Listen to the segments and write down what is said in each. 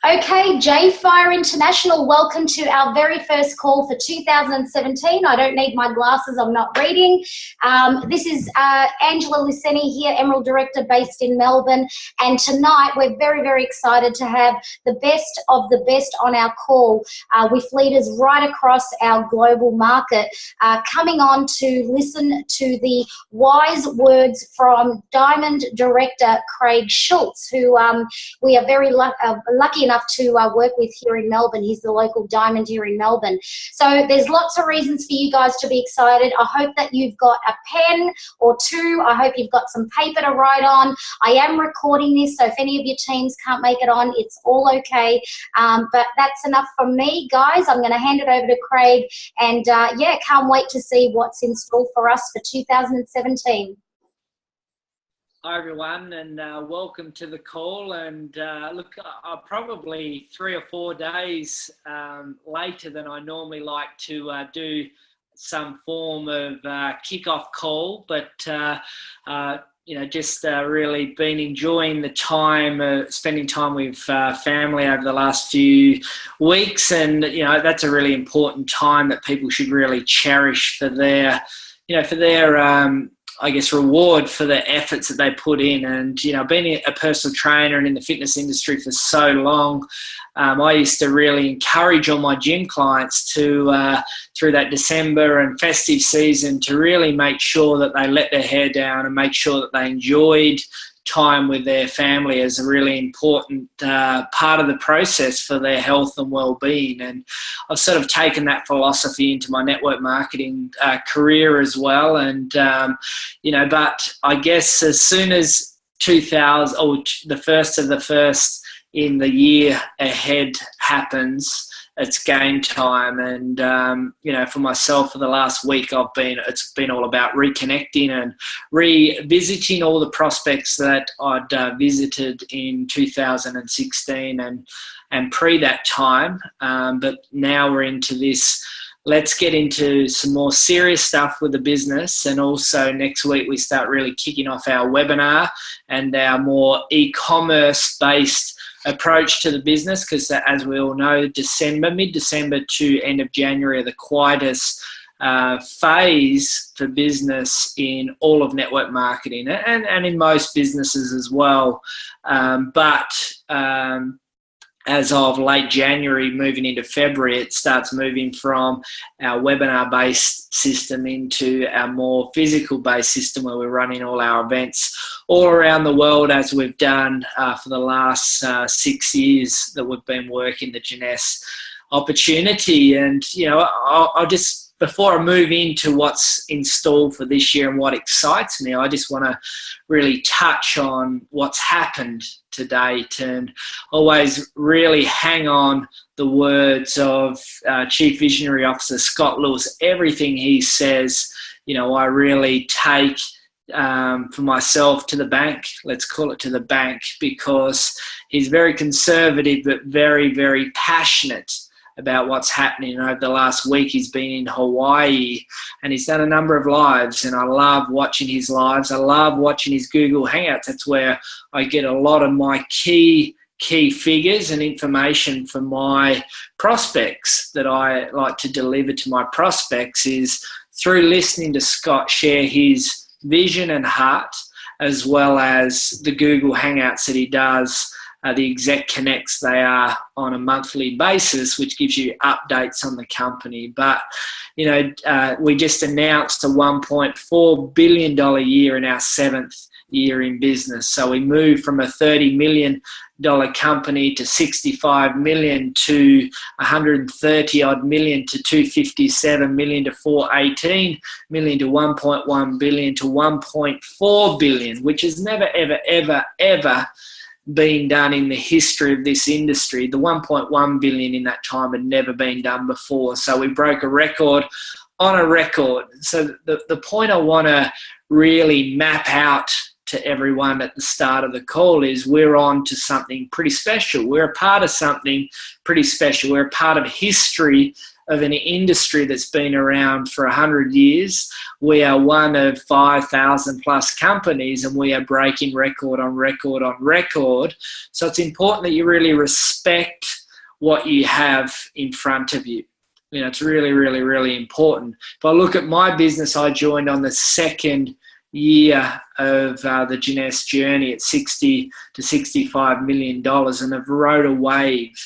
Okay, J Fire International, welcome to our very first call for 2017. I don't need my glasses, I'm not reading. This is Angela Luceni here, Emerald Director based in Melbourne. And tonight we're very, very excited to have the best of the best on our call with leaders right across our global market coming on to listen to the wise words from Diamond Director Craig Schulze, who we are very lucky enough to work with here in Melbourne. He's the local diamond here in Melbourne. So there's lots of reasons for you guys to be excited. I hope that you've got a pen or two. I hope you've got some paper to write on. I am recording this, so if any of your teams can't make it on, it's all okay. But that's enough from me, guys. I'm going to hand it over to Craig, and yeah, can't wait to see what's in store for us for 2017. Hi everyone, and welcome to the call. And look, I'm probably 3 or 4 days later than I normally like to do some form of kickoff call, but you know, just really been enjoying the time, spending time with family over the last few weeks, and you know, that's a really important time that people should really cherish for their, you know, for their I guess, reward for the efforts that they put in. And, you know, being a personal trainer and in the fitness industry for so long, I used to really encourage all my gym clients to, through that December and festive season, to really make sure that they let their hair down and make sure that they enjoyed time with their family as a really important part of the process for their health and well-being. And I've sort of taken that philosophy into my network marketing career as well. And you know, but I guess as soon as 2000 or the first of the first in the year ahead happens, it's game time. And you know, for myself, for the last week, it's been all about reconnecting and revisiting all the prospects that I'd visited in 2016 and pre that time. But now we're into this. Let's get into some more serious stuff with the business. And also next week we start really kicking off our webinar and our more e-commerce based approach to the business, because as we all know, mid-December to end of January are the quietest phase for business in all of network marketing and in most businesses as well. But as of late January, moving into February, it starts moving from our webinar-based system into our more physical-based system, where we're running all our events all around the world, as we've done for the last 6 years that we've been working the Jeunesse opportunity. And, you know, I'll just, before I move into what's installed for this year and what excites me, I just want to really touch on what's happened to date, and always really hang on the words of Chief Visionary Officer Scott Lewis. Everything he says, you know, I really take for myself to the bank. Let's call it to the bank, because he's very conservative but very, very passionate about what's happening. Over the last week, he's been in Hawaii and he's done a number of lives, and I love watching his lives. I love watching his Google Hangouts. That's where I get a lot of my key figures and information for my prospects that I like to deliver to my prospects, is through listening to Scott share his vision and heart, as well as the Google Hangouts that he does. The Exec Connects, they are on a monthly basis, which gives you updates on the company. But, you know, we just announced a $1.4 billion year in our 7th year in business. So we moved from a $30 million company to 65 million to 130 odd million to 257 million to 418 million to 1.1 billion to 1.4 billion, which has never, ever, ever, ever been done in the history of this industry. The 1.1 billion in that time had never been done before. So we broke a record on a record. So the point I want to really map out to everyone at the start of the call is we're on to something pretty special. We're a part of something pretty special. We're a part of history of an industry that's been around for 100 years. We are one of 5,000 plus companies, and we are breaking record on record on record. So it's important that you really respect what you have in front of you. You know, it's really, really, really important. If I look at my business, I joined on the second year of the Jeunesse journey at $60 to $65 million, and have rode a wave.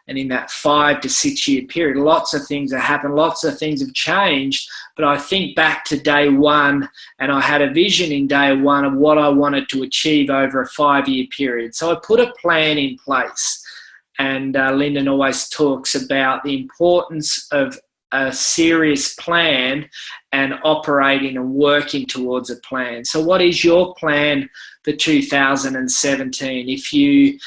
And in that 5 to 6 year period, lots of things have happened, lots of things have changed. But I think back to day one, and I had a vision in day one of what I wanted to achieve over a 5 year period. So I put a plan in place. And Lyndon always talks about the importance of a serious plan and operating and working towards a plan. So what is your plan for 2017? If you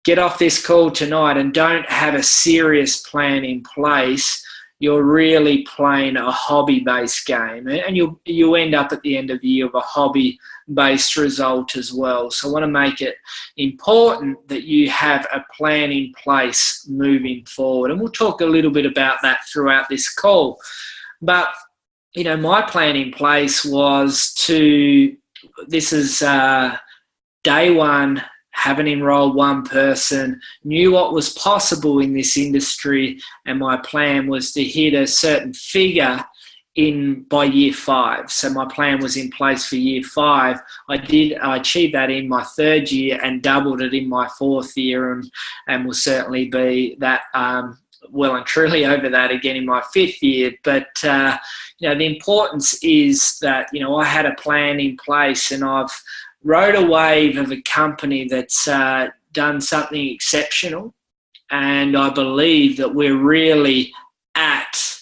get off this call tonight and don't have a serious plan in place, you're really playing a hobby-based game, and you end up at the end of the year with a hobby-based result as well. So I want to make it important that you have a plan in place moving forward, and we'll talk a little bit about that throughout this call. But you know, my plan in place was this is day one. Haven't enrolled one person, knew what was possible in this industry, and my plan was to hit a certain figure by year 5. So my plan was in place for year 5. I achieved that in my 3rd year and doubled it in my 4th year, and will certainly be that well and truly over that again in my 5th year. But you know, the importance is that, you know, I had a plan in place, and I've rode a wave of a company that's done something exceptional, and I believe that we're really at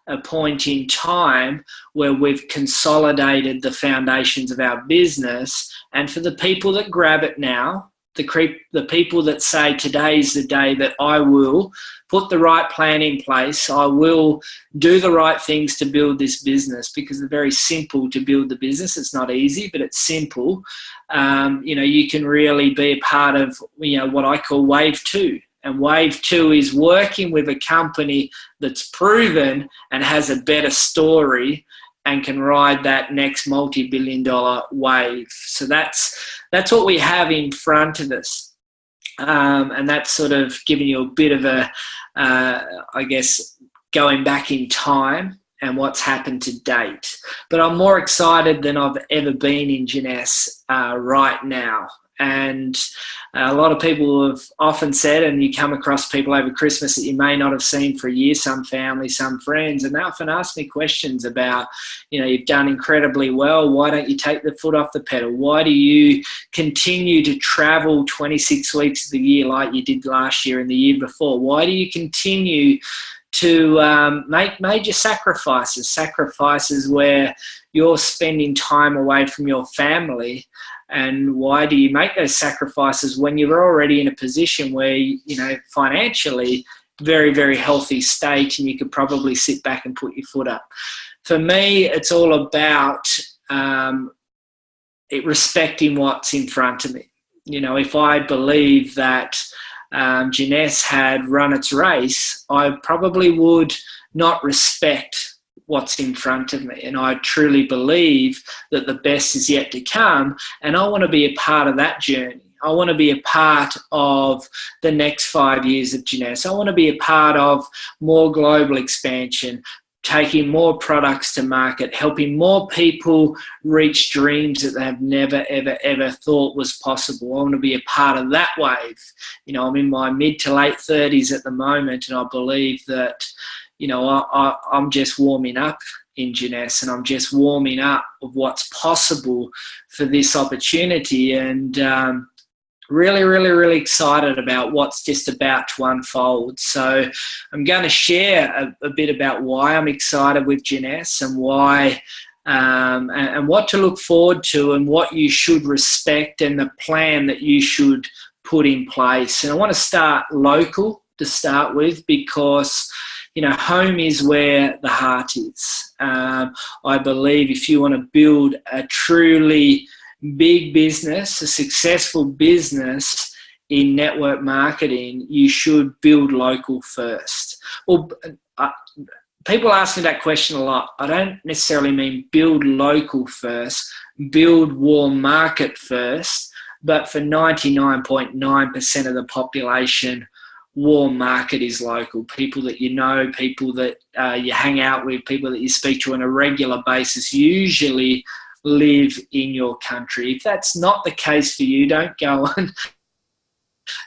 a point in time where we've consolidated the foundations of our business. And for the people that grab it now, the people that say today's the day that I will put the right plan in place, I will do the right things to build this business, because it's very simple to build the business. It's not easy, but it's simple. You know, you can really be a part of, you know, what I call wave 2. And wave 2 is working with a company that's proven and has a better story and can ride that next multi-billion-dollar wave. So that's what we have in front of us. And that's sort of giving you a bit of a, I guess, going back in time and what's happened to date. But I'm more excited than I've ever been in Jeunesse right now. And a lot of people have often said, and you come across people over Christmas that you may not have seen for a year, some family, some friends, and they often ask me questions about, you know, you've done incredibly well. Why don't you take the foot off the pedal? Why do you continue to travel 26 weeks of the year like you did last year and the year before? Why do you continue to make major sacrifices where you're spending time away from your family? And why do you make those sacrifices when you're already in a position where, you know, financially, very, very healthy state, and you could probably sit back and put your foot up? For me, it's all about respecting what's in front of me. You know, if I believe that Jeunesse had run its race, I probably would not respect what's in front of me. And I truly believe that the best is yet to come, and I want to be a part of that journey. I want to be a part of the next 5 years of Jeunesse. I want to be a part of more global expansion, taking more products to market, helping more people reach dreams that they have never, ever, ever thought was possible. I want to be a part of that wave. You know, I'm in my mid to late 30s at the moment, and I believe that, you know, I'm just warming up in Jeunesse, and I'm just warming up of what's possible for this opportunity, and really, really, really excited about what's just about to unfold. So I'm going to share a bit about why I'm excited with Jeunesse, and why and what to look forward to, and what you should respect, and the plan that you should put in place. And I want to start local to start with, because, you know, home is where the heart is. I believe if you want to build a truly big business, a successful business in network marketing, you should build local first. Well, people ask me that question a lot. I don't necessarily mean build local first, build warm market first, but for 99.9% of the population, warm market is local. People that you know, people that you hang out with, people that you speak to on a regular basis usually live in your country. If that's not the case for you, don't go and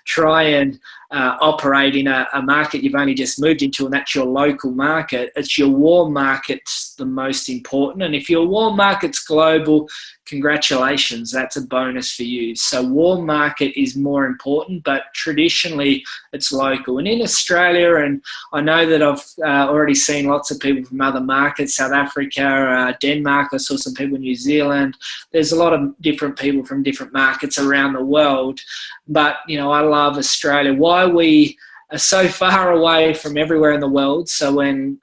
try and operate in a market you've only just moved into, and that's your local market. It's your warm market's the most important. And if your warm market's global, congratulations, that's a bonus for you. So warm market is more important, but traditionally it's local. And in Australia, and I know that I've already seen lots of people from other markets, South Africa, Denmark, I saw some people in New Zealand. There's a lot of different people from different markets around the world. But, you know, I love Australia. Why we are so far away from everywhere in the world. So when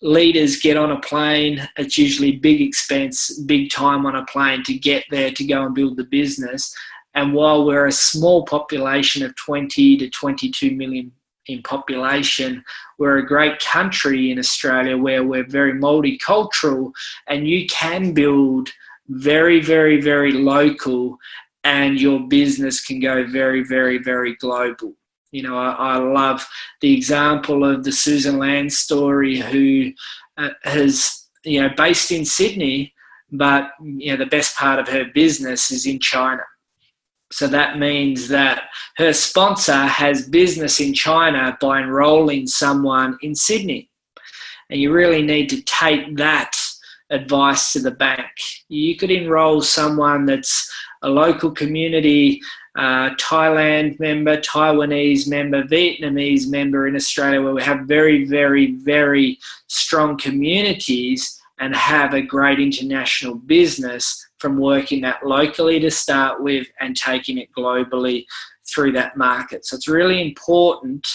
leaders get on a plane, it's usually big expense, big time on a plane to get there to go and build the business. And while we're a small population of 20 to 22 million in population, we're a great country in Australia where we're very multicultural, and you can build very, very, very local, and your business can go very, very, very global. You know, I love the example of the Susan Land story, who has, you know, based in Sydney, but, you know, the best part of her business is in China. So that means that her sponsor has business in China by enrolling someone in Sydney. And you really need to take that advice to the bank. You could enroll someone that's a local community, Thailand member, Taiwanese member, Vietnamese member in Australia, where we have very, very, very strong communities, and have a great international business from working that locally to start with and taking it globally through that market. So it's really important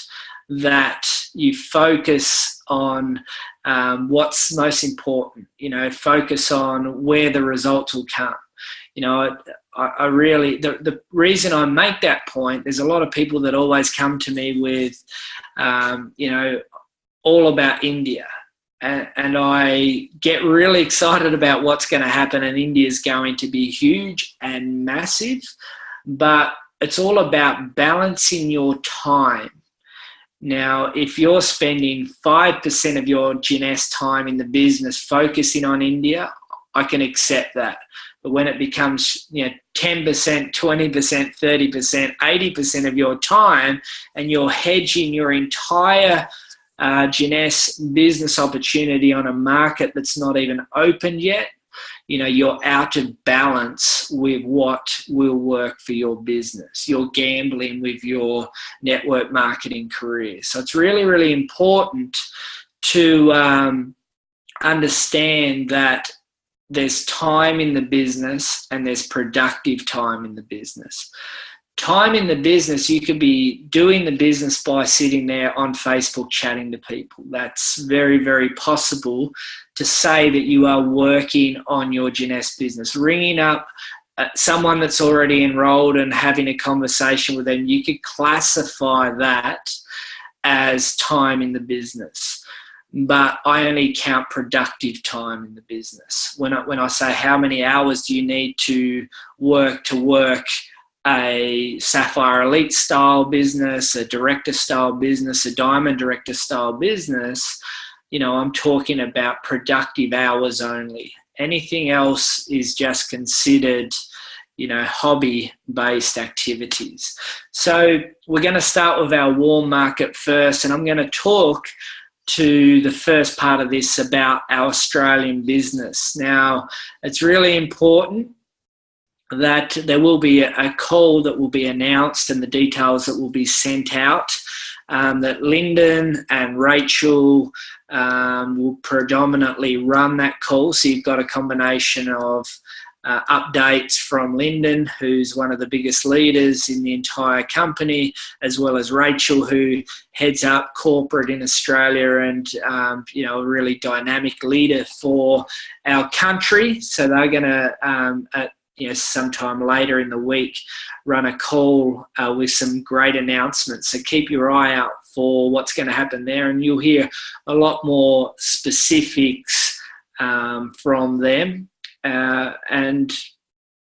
that you focus on what's most important, you know, focus on where the results will come. You know, I really, the reason I make that point, there's a lot of people that always come to me with, you know, all about India. And I get really excited about what's going to happen, and India is going to be huge and massive, but it's all about balancing your time. Now, if you're spending 5% of your Jeunesse time in the business focusing on India, I can accept that. But when it becomes, you know, 10%, 20%, 30%, 80% of your time, and you're hedging your entire Jeunesse business opportunity on a market that's not even opened yet, you know, you're out of balance with what will work for your business. You're gambling with your network marketing career. So it's really, really important to understand that there's time in the business and there's productive time in the business. Time in the business, you could be doing the business by sitting there on Facebook chatting to people. That's very, very possible to say that you are working on your Jeunesse business. Ringing up someone that's already enrolled and having a conversation with them, you could classify that as time in the business. But I only count productive time in the business. When I say how many hours do you need to work a Sapphire Elite style business, a director style business, a Diamond director style business, you know, I'm talking about productive hours only. Anything else is just considered, you know, hobby-based activities. So we're going to start with our warm market first, and I'm going to talk to the first part of this about our Australian business. Now, it's really important that there will be a call that will be announced and the details that will be sent out, that Lyndon and Rachel will predominantly run that call. So you've got a combination of updates from Lyndon, who's one of the biggest leaders in the entire company, as well as Rachel, who heads up corporate in Australia and, you know, a really dynamic leader for our country. So they're going to sometime later in the week, run a call with some great announcements. So keep your eye out for what's going to happen there, and you'll hear a lot more specifics from them. And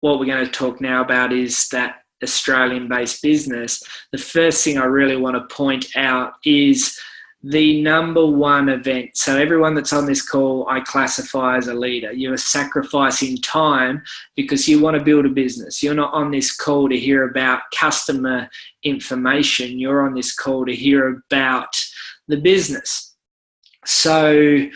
what we're going to talk now about is that Australian-based business. The first thing I really want to point out is the number one event. So everyone that's on this call, I classify as a leader. You are sacrificing time because you want to build a business. You're not on this call to hear about customer information. You're on this call to hear about the business. So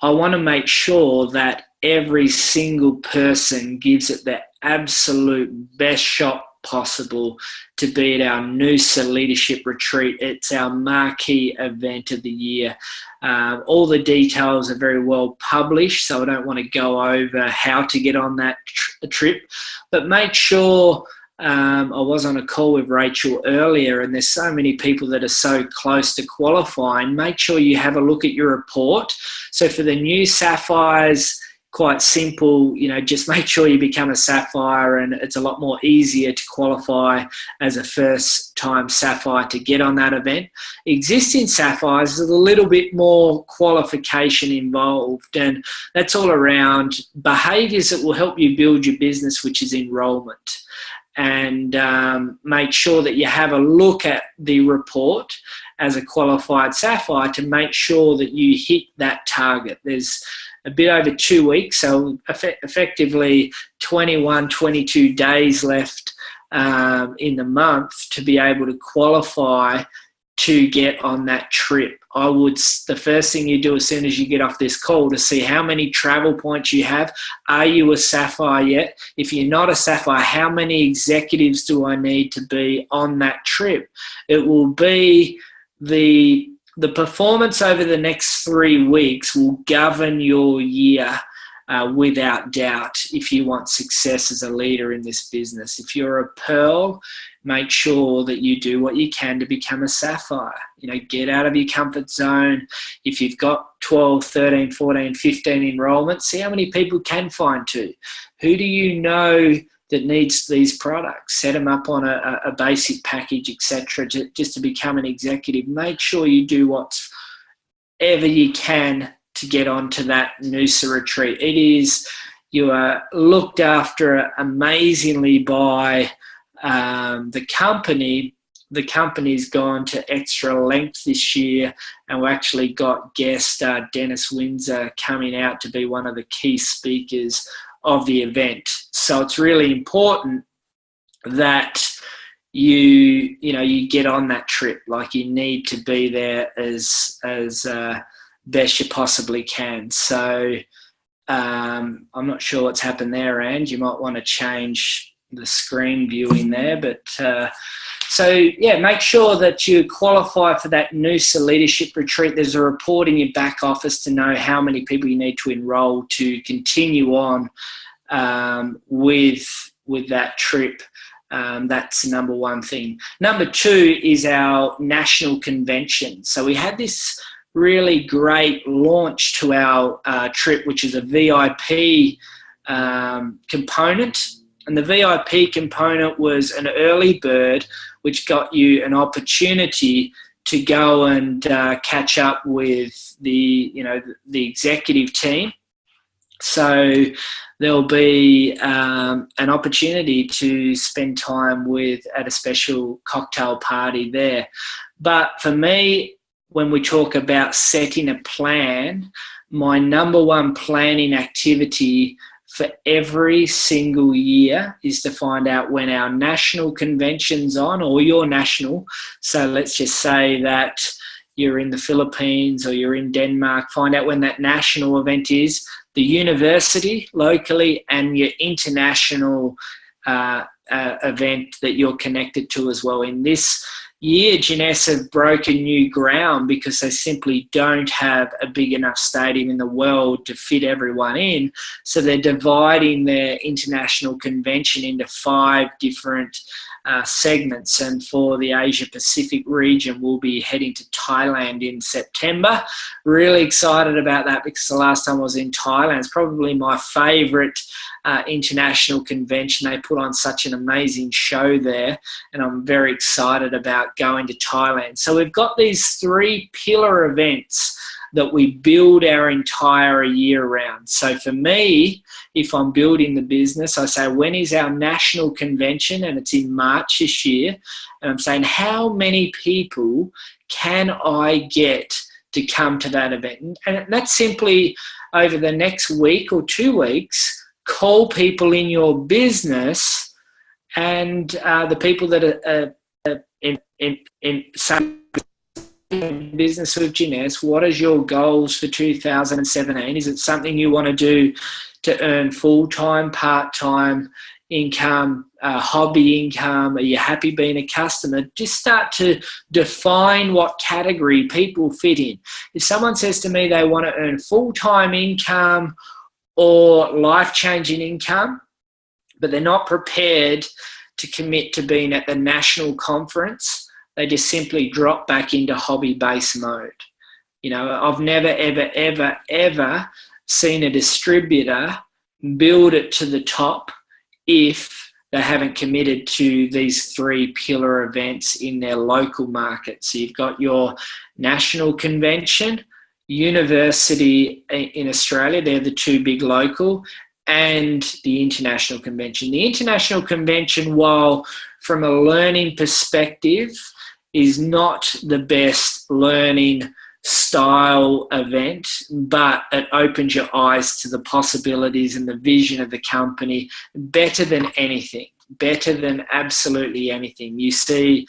I want to make sure that every single person gives it their absolute best shot possible to be at our Jeunesse Leadership Retreat. It's our marquee event of the year. All the details are very well published, so I don't want to go over how to get on that trip, but make sure, I was on a call with Rachel earlier, and there's so many people that are so close to qualifying. Make sure you have a look at your report. So for the new Sapphires, quite simple, just make sure you become a Sapphire, and it's a lot more easier to qualify as a first time Sapphire to get on that event. Existing Sapphires is a little bit more qualification involved, and that's all around behaviors that will help you build your business, which is enrollment. And make sure that you have a look at the report as a qualified Sapphire to make sure that you hit that target. There's a bit over 2 weeks, so effectively 21, 22 days left in the month to be able to qualify to get on that trip. The first thing you do as soon as you get off this call to see how many travel points you have. Are you a Sapphire yet? If you're not a Sapphire, how many executives do I need to be on that trip? It will be the performance over the next 3 weeks will govern your year without doubt if you want success as a leader in this business. If you're a Pearl, make sure that you do what you can to become a Sapphire. Get out of your comfort zone. If you've got 12, 13, 14, 15 enrollments, see how many people can find to. Who do you know that needs these products? Set them up on a basic package, etc., just to become an executive. Make sure you do whatever you can to get onto that Jeunesse retreat. You are looked after amazingly by the company. The company's gone to extra length this year, and we actually got guest Dennis Windsor coming out to be one of the key speakers of the event. So it's really important that you get on that trip. Like, you need to be there as best you possibly can. So I'm not sure what's happened there, and you might want to change the screen viewing there, but make sure that you qualify for that Jeunesse Leadership Retreat. There's a report in your back office to know how many people you need to enroll to continue on with that trip. That's the number one thing. Number two is our national convention. So we had this really great launch to our trip, which is a VIP component. And the VIP component was an early bird, which got you an opportunity to go and catch up with the executive team. So there'll be an opportunity to spend time at a special cocktail party there. But for me, when we talk about setting a plan, my number one planning activity for every single year is to find out when our national convention's on, or your national. So let's just say that you're in the Philippines or you're in Denmark. Find out when that national event is, the university locally, and your international event that you're connected to as well. In this year, Jeunesse have broken new ground because they simply don't have a big enough stadium in the world to fit everyone in. So they're dividing their international convention into 5 different segments. And for the Asia Pacific region, we'll be heading to Thailand in September. Really excited about that because the last time I was in Thailand, it's probably my favourite international convention. They put on such an amazing show there, and I'm very excited about going to Thailand. So we've got these 3 pillar events that we build our entire year around. So for me, if I'm building the business, I say, when is our national convention? And it's in March this year. And I'm saying, how many people can I get to come to that event? And that's simply over the next week or 2 weeks, call people in your business and the people that are in business with Jeunesse. What is your goals for 2017? Is it something you want to do to earn full-time, part-time income, hobby income? Are you happy being a customer? Just start to define what category people fit in. If someone says to me they want to earn full-time income or life-changing income, but they're not prepared to commit to being at the national conference, they just simply drop back into hobby-based mode. You know, I've never, ever, ever, ever seen a distributor build it to the top if they haven't committed to these 3 pillar events in their local market. So you've got your national convention, university in Australia, they're the 2 big local, and the international convention. The international convention, while from a learning perspective, is not the best learning style event, but it opens your eyes to the possibilities and the vision of the company better than anything, better than absolutely anything. You see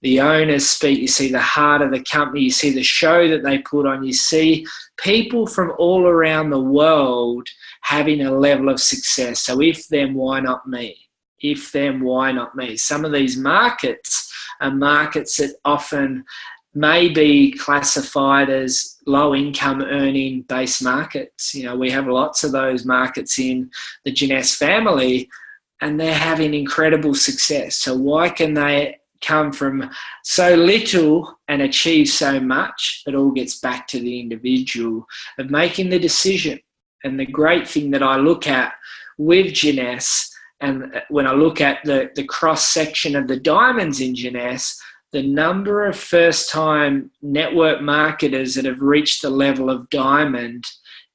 the owners speak, you see the heart of the company, you see the show that they put on, you see people from all around the world having a level of success. So if them, why not me? If them, why not me? Some of these markets are markets that often may be classified as low income earning based markets. You know, we have lots of those markets in the Jeunesse family and they're having incredible success. So why can they come from so little and achieve so much? It all gets back to the individual of making the decision. And the great thing that I look at with Jeunesse, and when I look at the cross-section of the diamonds in Jeunesse, the number of first-time network marketers that have reached the level of diamond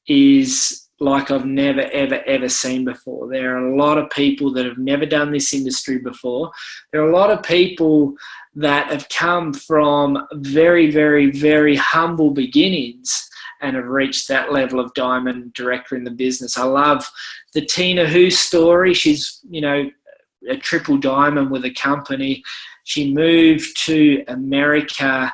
is like I've never, ever, ever seen before. There are a lot of people that have never done this industry before. There are a lot of people that have come from very, very, very humble beginnings and have reached that level of diamond director in the business. I love the Tina Hu story. She's, you know, a triple diamond with a company. She moved to America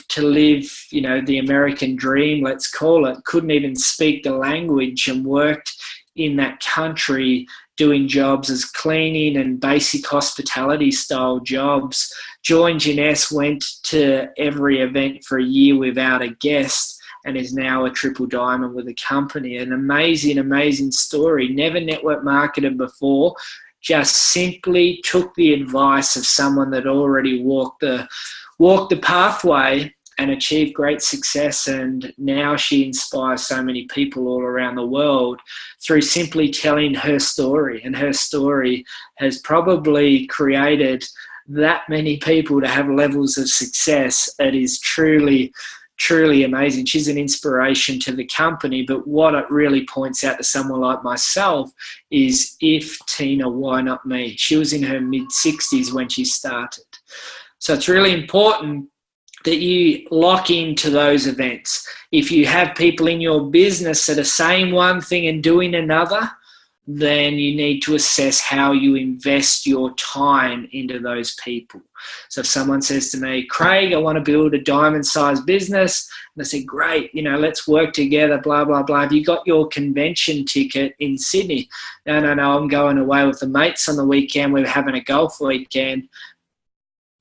to live, you know, the American dream, let's call it. Couldn't even speak the language and worked in that country doing jobs as cleaning and basic hospitality style jobs. Joined Jeunesse, went to every event for a year without a guest, and is now a triple diamond with a company. An amazing, amazing story. Never network marketed before. Just simply took the advice of someone that already walked the pathway and achieved great success. And now she inspires so many people all around the world through simply telling her story. And her story has probably created that many people to have levels of success. It is truly, truly amazing. She's an inspiration to the company, but what it really points out to someone like myself is, if Tina, why not me? She was in her mid-60s when she started. So it's really important that you lock into those events. If you have people in your business that are saying one thing and doing another, then you need to assess how you invest your time into those people. So if someone says to me, Craig, I want to build a diamond-sized business, and I say, great, you know, let's work together, blah, blah, blah. Have you got your convention ticket in Sydney? No, I'm going away with the mates on the weekend. We're having a golf weekend.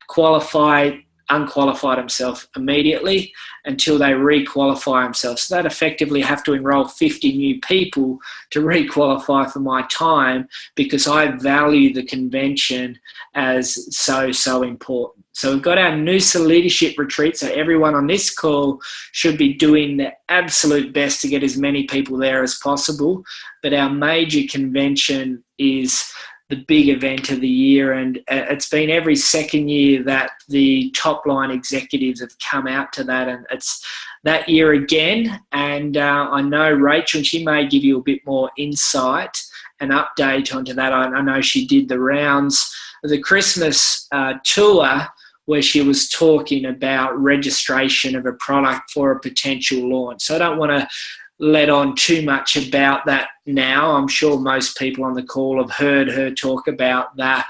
Qualify unqualified themselves immediately until they re-qualify themselves. So they'd effectively have to enroll 50 new people to re-qualify for my time, because I value the convention as so important. So we've got our Noosa Leadership Retreat. So everyone on this call should be doing their absolute best to get as many people there as possible. But our major convention is the big event of the year, and it's been every second year that the top line executives have come out to that, and it's that year again. And I know Rachel, she may give you a bit more insight and update onto that. I know she did the rounds of the Christmas tour where she was talking about registration of a product for a potential launch. So I don't want to let on too much about that now. I'm sure most people on the call have heard her talk about that,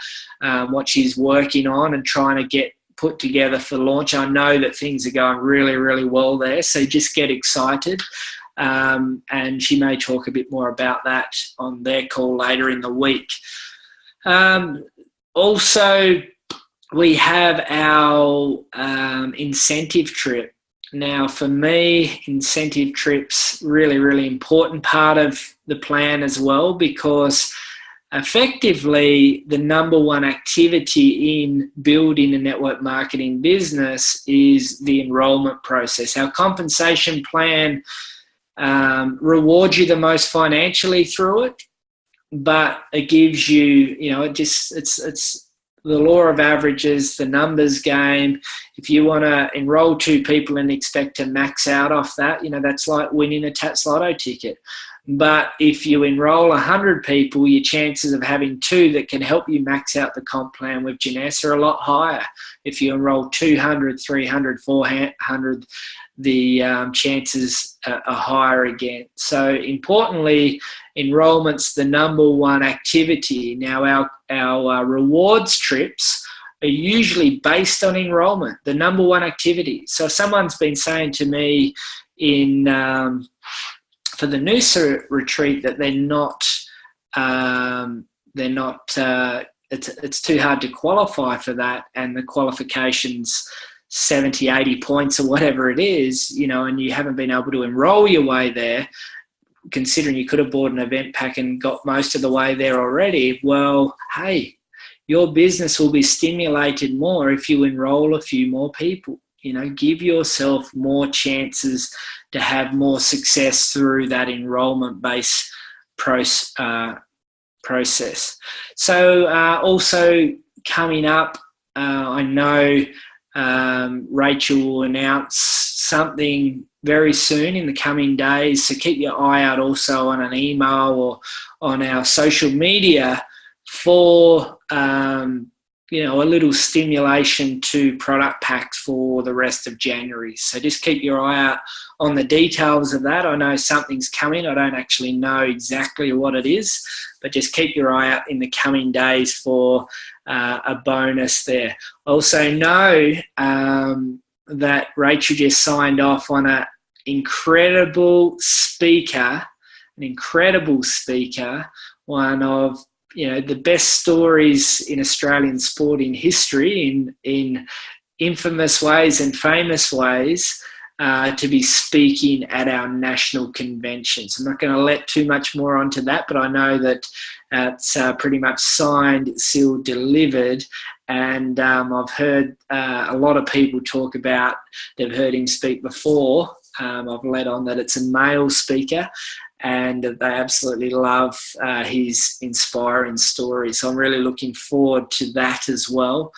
what she's working on and trying to get put together for launch. I know that things are going really, really well there, so just get excited. And she may talk a bit more about that on their call later in the week. Also, we have our incentive trip. Now, for me, incentive trips, really, really important part of the plan as well, because effectively the number one activity in building a network marketing business is the enrollment process. Our compensation plan rewards you the most financially through it, but it gives you, it's the law of averages, the numbers game. If you want to enroll 2 people and expect to max out off that, that's like winning a Tats Lotto ticket. But if you enroll 100 people, your chances of having 2 that can help you max out the comp plan with Jeunesse are a lot higher. If you enroll 200, 300, 400, the chances are higher again. So importantly, enrollment's the number one activity. Now, our rewards trips are usually based on enrollment, the number one activity. So if someone's been saying to me for the Noosa retreat that it's too hard to qualify for that, and the qualification's 70, 80 points or whatever it is, and you haven't been able to enroll your way there, considering you could have bought an event pack and got most of the way there already, well, hey, your business will be stimulated more if you enroll a few more people. Give yourself more chances to have more success through that enrollment-based process. So also coming up, I know Rachel will announce something very soon in the coming days, so keep your eye out also on an email or on our social media for a little stimulation to product packs for the rest of January. So just keep your eye out on the details of that. I know something's coming. I don't actually know exactly what it is, but just keep your eye out in the coming days for a bonus there. Also know that Rachel just signed off on an incredible speaker, one of the best stories in Australian sporting history in infamous ways and famous ways, to be speaking at our national convention. So I'm not going to let too much more onto that, but I know that it's pretty much signed, sealed, delivered. And I've heard a lot of people talk about, they've heard him speak before. I've let on that it's a male speaker, and they absolutely love his inspiring story. So I'm really looking forward to that as well.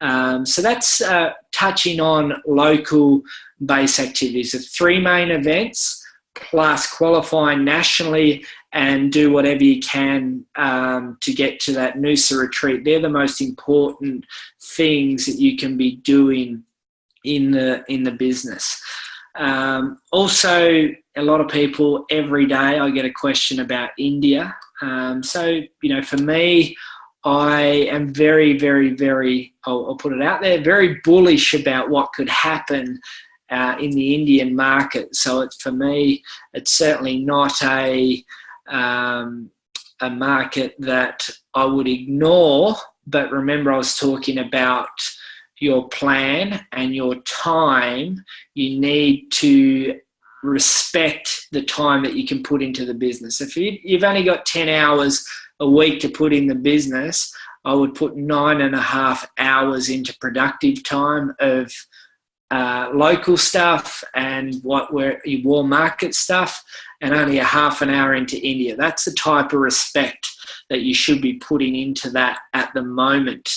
So that's touching on local base activities. The 3 main events, plus qualifying nationally and do whatever you can to get to that Noosa retreat. They're the most important things that you can be doing in the business. Also, a lot of people, every day I get a question about India. So, for me, I am very, very, very, I'll put it out there, very bullish about what could happen in the Indian market. So for me, it's certainly not a market that I would ignore. But remember, I was talking about your plan and your time, you need to respect the time that you can put into the business. If you've only got 10 hours a week to put in the business, I would put 9.5 hours into productive time of local stuff and where your warm market stuff, and only a half an hour into India. That's the type of respect that you should be putting into that at the moment.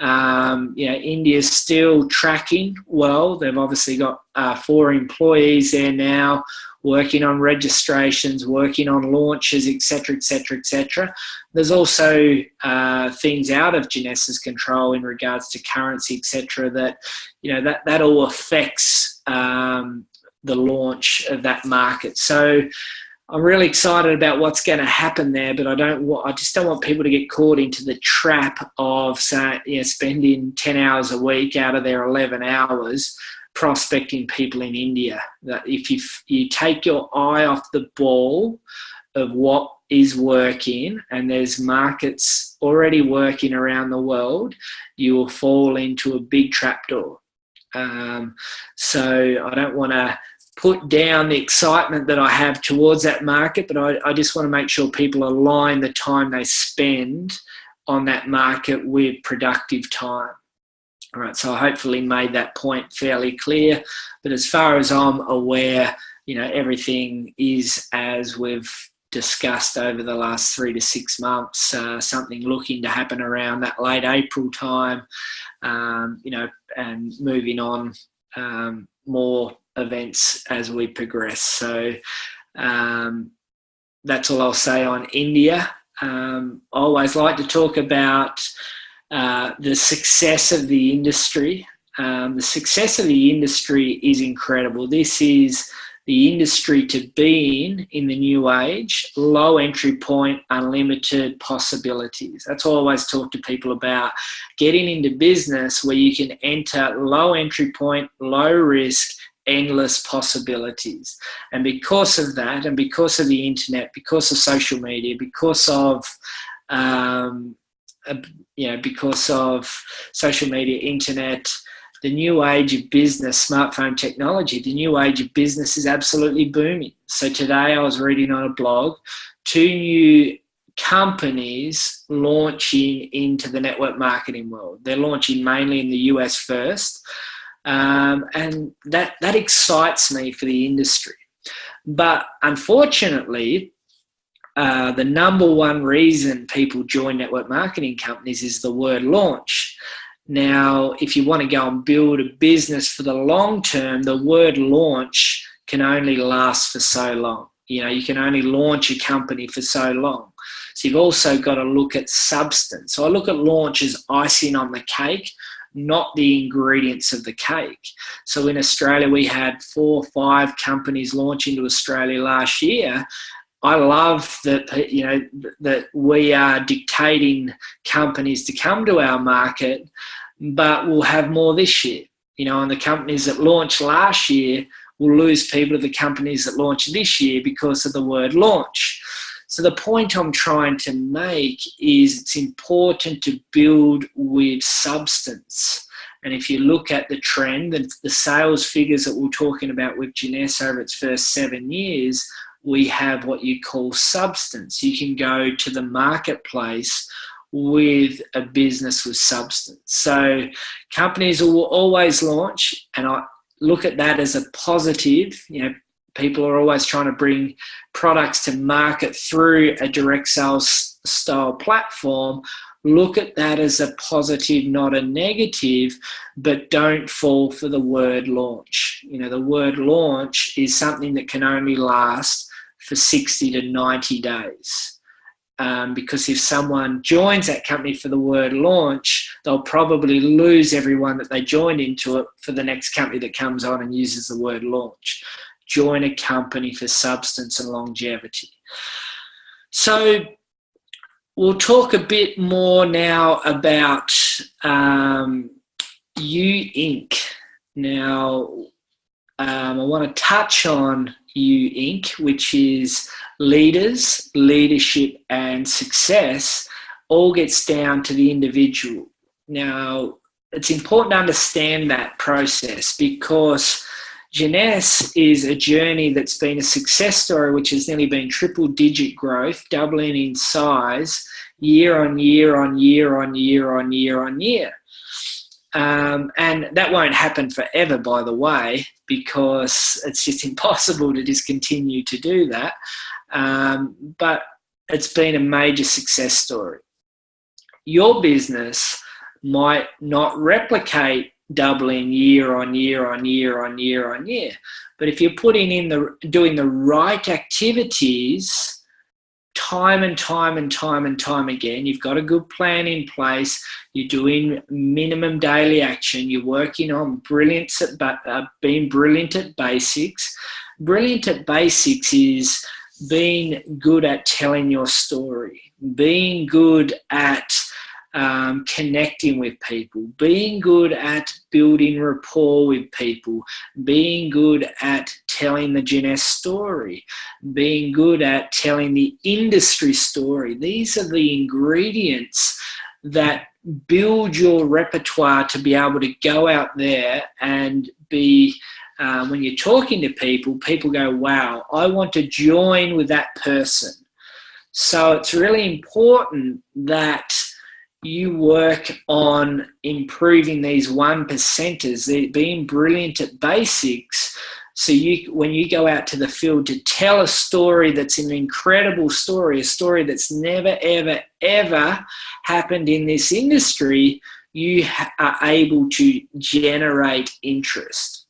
India's still tracking well. They've obviously got 4 employees there now, working on registrations, working on launches, etc., etc., etc. There's also things out of Jeunesse's control in regards to currency, etc. That all affects the launch of that market. So I'm really excited about what's going to happen there, but I just don't want people to get caught into the trap of spending 10 hours a week out of their 11 hours prospecting people in India. That if you take your eye off the ball of what is working, and there's markets already working around the world, you will fall into a big trapdoor. So I don't want to put down the excitement that I have towards that market, but I just want to make sure people align the time they spend on that market with productive time. All right, so I hopefully made that point fairly clear. But as far as I'm aware, everything is as we've discussed over the last 3 to 6 months, something looking to happen around that late April time, and moving on, more events as we progress. So that's all I'll say on India. I always like to talk about the success of the industry. The success of the industry is incredible. This is the industry to be in the new age, low entry point, unlimited possibilities. That's what I always talk to people about, getting into business where you can enter low entry point, low risk, endless possibilities. And because of that, and because of the internet, because of social media, because of social media, internet, the new age of business, smartphone technology, the new age of business is absolutely booming. So today I was reading on a blog, 2 new companies launching into the network marketing world. They're launching mainly in the US first. And that excites me for the industry. But unfortunately, the number one reason people join network marketing companies is the word launch. Now, if you want to go and build a business for the long term, the word launch can only last for so long. You can only launch a company for so long. So you've also got to look at substance. So I look at launch as icing on the cake, not the ingredients of the cake. So in Australia, we had 4 or 5 companies launch into Australia last year. I love that, that we are dictating companies to come to our market, but we'll have more this year. And the companies that launched last year will lose people to the companies that launched this year because of the word launch. So the point I'm trying to make is it's important to build with substance. And if you look at the trend, the sales figures that we're talking about with Jeunesse over its first 7 years, we have what you call substance. You can go to the marketplace with a business with substance. So companies will always launch, and I look at that as a positive. People are always trying to bring products to market through a direct sales style platform. Look at that as a positive, not a negative, but don't fall for the word launch. The word launch is something that can only last for 60 to 90 days. Because if someone joins that company for the word launch, they'll probably lose everyone that they joined into it for the next company that comes on and uses the word launch. Join a company for substance and longevity. So we'll talk a bit more now about You Inc. Now, I want to touch on You Inc., which is leaders, leadership, and success all gets down to the individual. Now, it's important to understand that process, because Jeunesse is a journey that's been a success story, which has nearly been triple-digit growth, doubling in size year on year on year on year on year on year. And that won't happen forever, by the way, because it's just impossible to just continue to do that. But it's been a major success story. Your business might not replicate doubling year on year on year on year on year, but if you're doing the right activities time and time and time and time again, you've got a good plan in place, you're doing minimum daily action, you're working on being brilliant at basics. Brilliant at basics is being good at telling your story, being good at connecting with people, being good at building rapport with people, being good at telling the Jeunesse story, being good at telling the industry story. These are the ingredients that build your repertoire to be able to go out there and be, when you're talking to people, people go, wow, I want to join with that person. So it's really important that you work on improving these 1%ers, being brilliant at basics. So when you go out to the field to tell a story that's an incredible story, a story that's never, ever, ever happened in this industry, you are able to generate interest.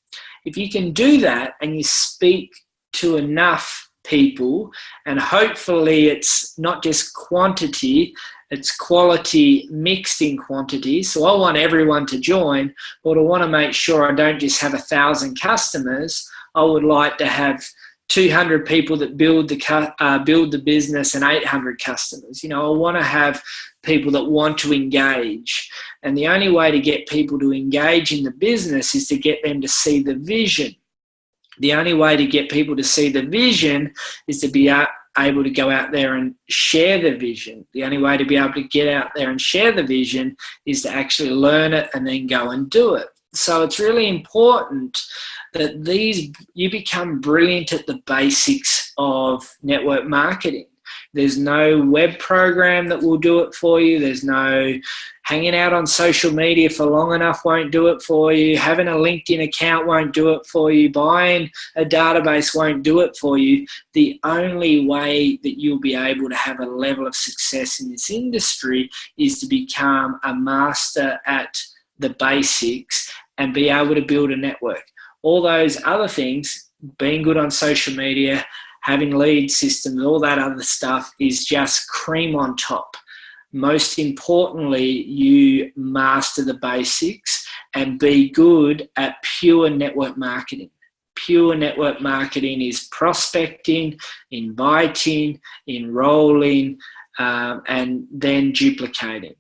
If you can do that and you speak to enough people, and hopefully it's not just quantity, it's quality mixed in quantity. So I want everyone to join, but I want to make sure I don't just have 1,000 customers. I would like to have 200 people that build the business and 800 customers. I want to have people that want to engage. And the only way to get people to engage in the business is to get them to see the vision. The only way to get people to see the vision is to be able to go out there and share the vision. The only way to be able to get out there and share the vision is to actually learn it and then go and do it. So it's really important that you become brilliant at the basics of network marketing. There's no web program that will do it for you. There's no hanging out on social media for long enough won't do it for you. Having a LinkedIn account won't do it for you. Buying a database won't do it for you. The only way that you'll be able to have a level of success in this industry is to become a master at the basics and be able to build a network. All those other things, being good on social media, having lead systems, all that other stuff is just cream on top. Most importantly, you master the basics and be good at pure network marketing. Pure network marketing is prospecting, inviting, enrolling, and then duplicating.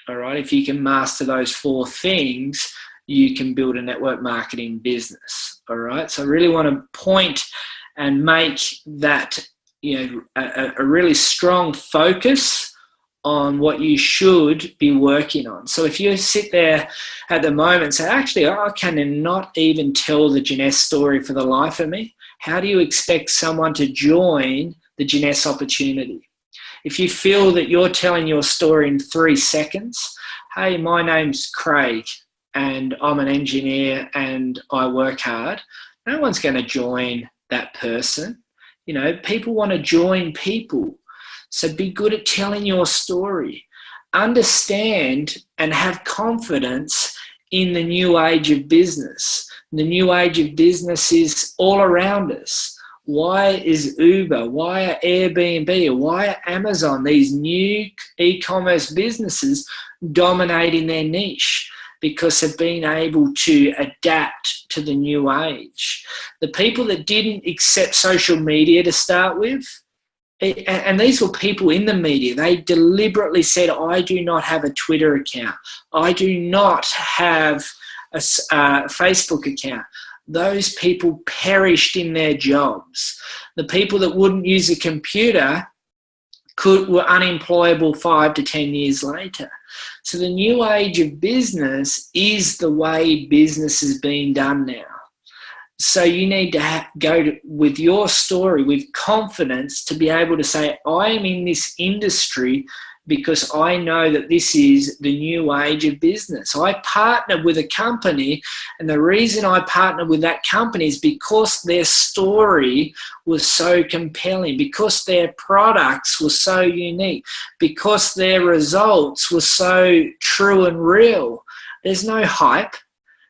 All right, if you can master those 4 things, you can build a network marketing business. All right, so I really want to point and make that a really strong focus on what you should be working on. So if you sit there at the moment and say, actually, I cannot even tell the Jeunesse story for the life of me, how do you expect someone to join the Jeunesse opportunity? If you feel that you're telling your story in 3 seconds, hey, my name's Craig and I'm an engineer and I work hard, no one's going to join that person. People want to join people. So be good at telling your story. Understand and have confidence in the new age of business. The new age of business is all around us. Why is Uber? Why are Airbnb? Why are Amazon, these new e-commerce businesses, dominating their niche? Because they've been able to adapt to the new age. The people that didn't accept social media to start with, and these were people in the media, they deliberately said, I do not have a Twitter account. I do not have a Facebook account. Those people perished in their jobs. The people that wouldn't use a computer were unemployable 5 to 10 years later. So the new age of business is the way business is being done now. So you need to with your story with confidence to be able to say, I am in this industry because I know that this is the new age of business. I partnered with a company, and the reason I partnered with that company is because their story was so compelling, because their products were so unique, because their results were so true and real. There's no hype.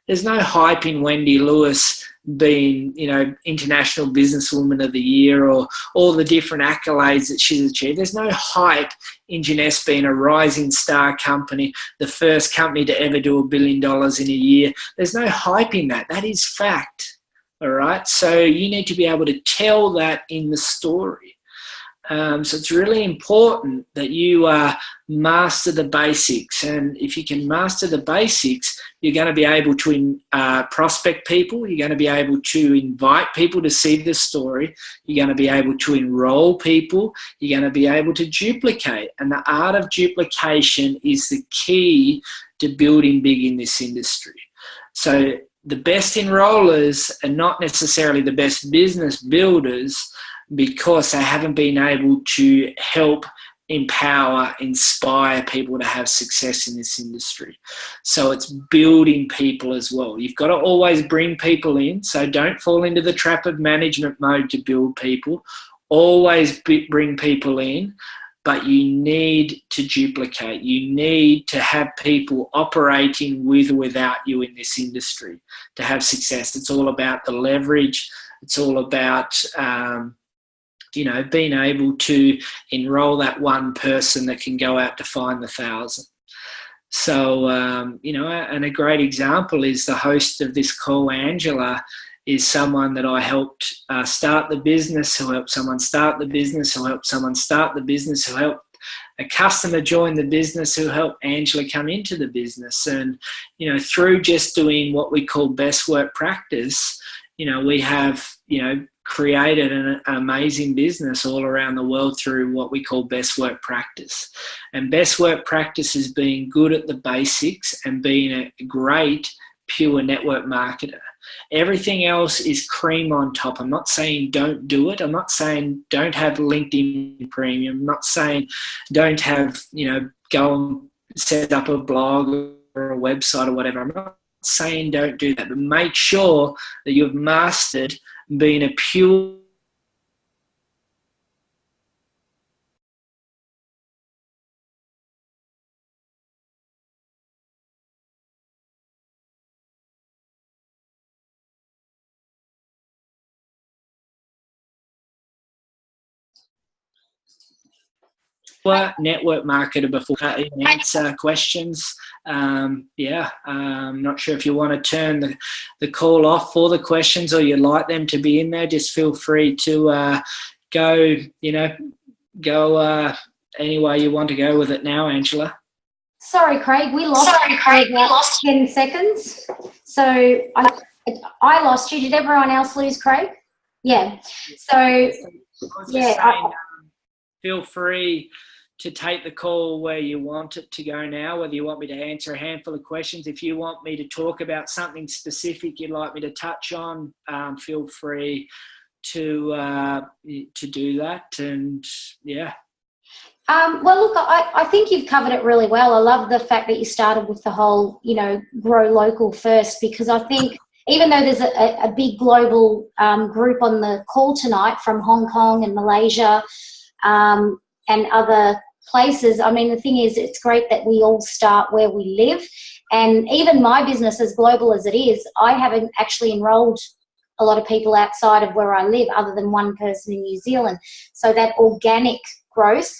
There's no hype in Wendy Lewis being, International Businesswoman of the Year or all the different accolades that she's achieved. There's no hype in Jeunesse being a rising star company, the first company to ever do $1 billion in a year. There's no hype in that. That is fact, all right? So you need to be able to tell that in the story. So it's really important that you master the basics. And if you can master the basics, you're going to be able to prospect people. You're going to be able to invite people to see the story. You're going to be able to enroll people. You're going to be able to duplicate. And the art of duplication is the key to building big in this industry. So the best enrollers are not necessarily the best business builders, because they haven't been able to help empower, inspire people to have success in this industry. So it's building people as well. You've got to always bring people in. So don't fall into the trap of management mode to build people. Always bring people in, but you need to duplicate. You need to have people operating with or without you in this industry to have success. It's all about the leverage. It's all about being able to enroll that one person that can go out to find the 1,000. So, and a great example is the host of this call, Angela, is someone that I helped start the business, who helped someone start the business, who helped someone start the business, who helped a customer join the business, who helped Angela come into the business. And, through just doing what we call best work practice, we have, created an amazing business all around the world through what we call best work practice. And best work practice is being good at the basics and being a great pure network marketer. Everything else is cream on top. I'm not saying don't do it. I'm not saying don't have LinkedIn Premium. I'm not saying don't have, go and set up a blog or a website or whatever. I'm not saying don't do that, but make sure that you've mastered being a pure network marketer before you answer questions. I'm not sure if you want to turn the call off for the questions or you'd like them to be in there. Just feel free to go any way you want to go with it now, Angela. Sorry, Craig, we lost 10 seconds. So I lost you. Did everyone else lose Craig? Yeah. So, feel free to take the call where you want it to go now, whether you want me to answer a handful of questions. If you want me to talk about something specific you'd like me to touch on, feel free to do that. And yeah. Well, look, I think you've covered it really well. I love the fact that you started with the whole, grow local first, because I think even though there's a big global group on the call tonight from Hong Kong and Malaysia and other places, I mean, the thing is, it's great that we all start where we live. And even my business, as global as it is, I haven't actually enrolled a lot of people outside of where I live other than one person in New Zealand. So that organic growth,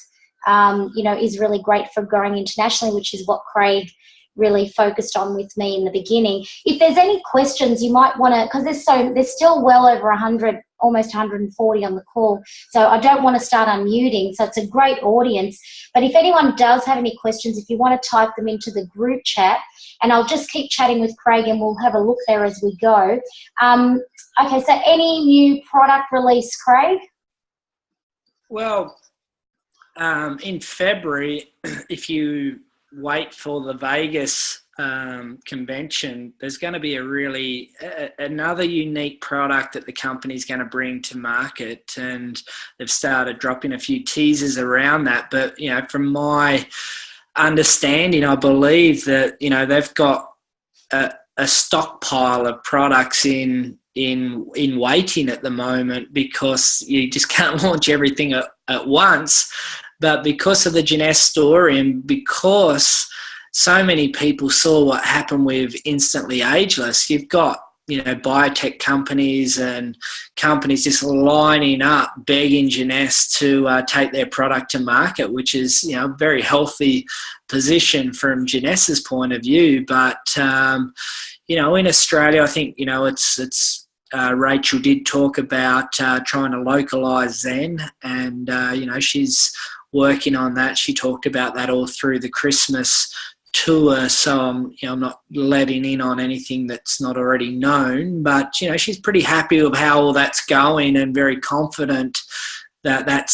is really great for growing internationally, which is what Craig really focused on with me in the beginning. If there's any questions you might want to, because there's still well over 100, almost 140 on the call, so I don't want to start unmuting, so it's a great audience. But if anyone does have any questions, if you want to type them into the group chat, and I'll just keep chatting with Craig and we'll have a look there as we go. Okay, so any new product release, Craig? Well, In February, if you wait for the Vegas convention, there's going to be another unique product that the company's going to bring to market, and they've started dropping a few teasers around that. But from my understanding, I believe that they've got a stockpile of products in waiting at the moment, because you just can't launch everything at once. But because of the Jeunesse story, and because so many people saw what happened with Instantly Ageless, you've got biotech companies and companies just lining up begging Jeunesse to take their product to market, which is a very healthy position from Jeunesse's point of view. But in Australia, I think it's Rachel did talk about trying to localize Zen, and she's working on that. She talked about that all through the Christmas tour, so I'm not letting in on anything that's not already known, but she's pretty happy with how all that's going, and very confident that that's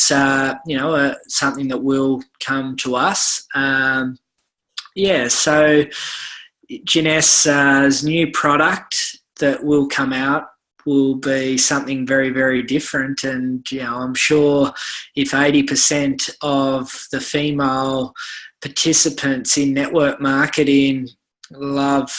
something that will come to us. So Jeunesse's new product that will come out will be something very, very different. And I'm sure if 80% of the female participants in network marketing love,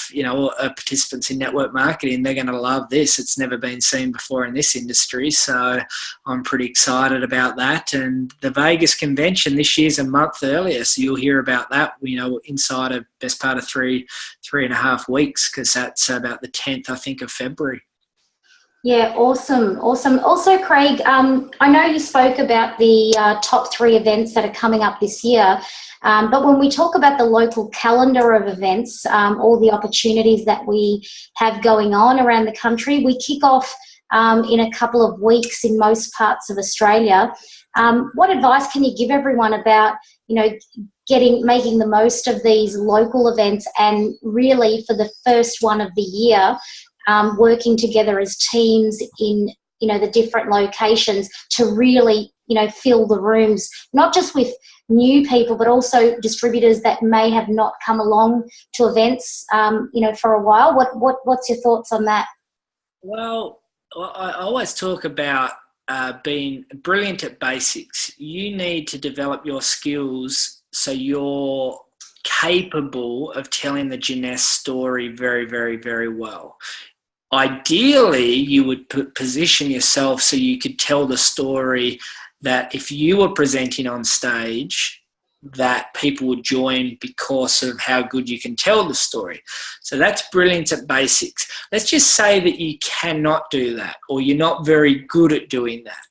participants in network marketing, they're going to love this. It's never been seen before in this industry. So I'm pretty excited about that. And the Vegas convention this year's a month earlier, so you'll hear about that, inside of best part of 3.5 weeks, because that's about the 10th, I think, of February. Yeah, awesome. Also, Craig, I know you spoke about the top 3 events that are coming up this year, but when we talk about the local calendar of events, all the opportunities that we have going on around the country, we kick off in a couple of weeks in most parts of Australia. What advice can you give everyone about, making the most of these local events, and really for the first one of the year, working together as teams in the different locations to really fill the rooms, not just with new people, but also distributors that may have not come along to events for a while? What's your thoughts on that? Well, I always talk about being brilliant at basics. You need to develop your skills so you're capable of telling the Jeunesse story very, very, very well. Ideally, you would position yourself so you could tell the story that if you were presenting on stage, that people would join because of how good you can tell the story. So that's brilliant at basics. Let's just say that you cannot do that, or you're not very good at doing that.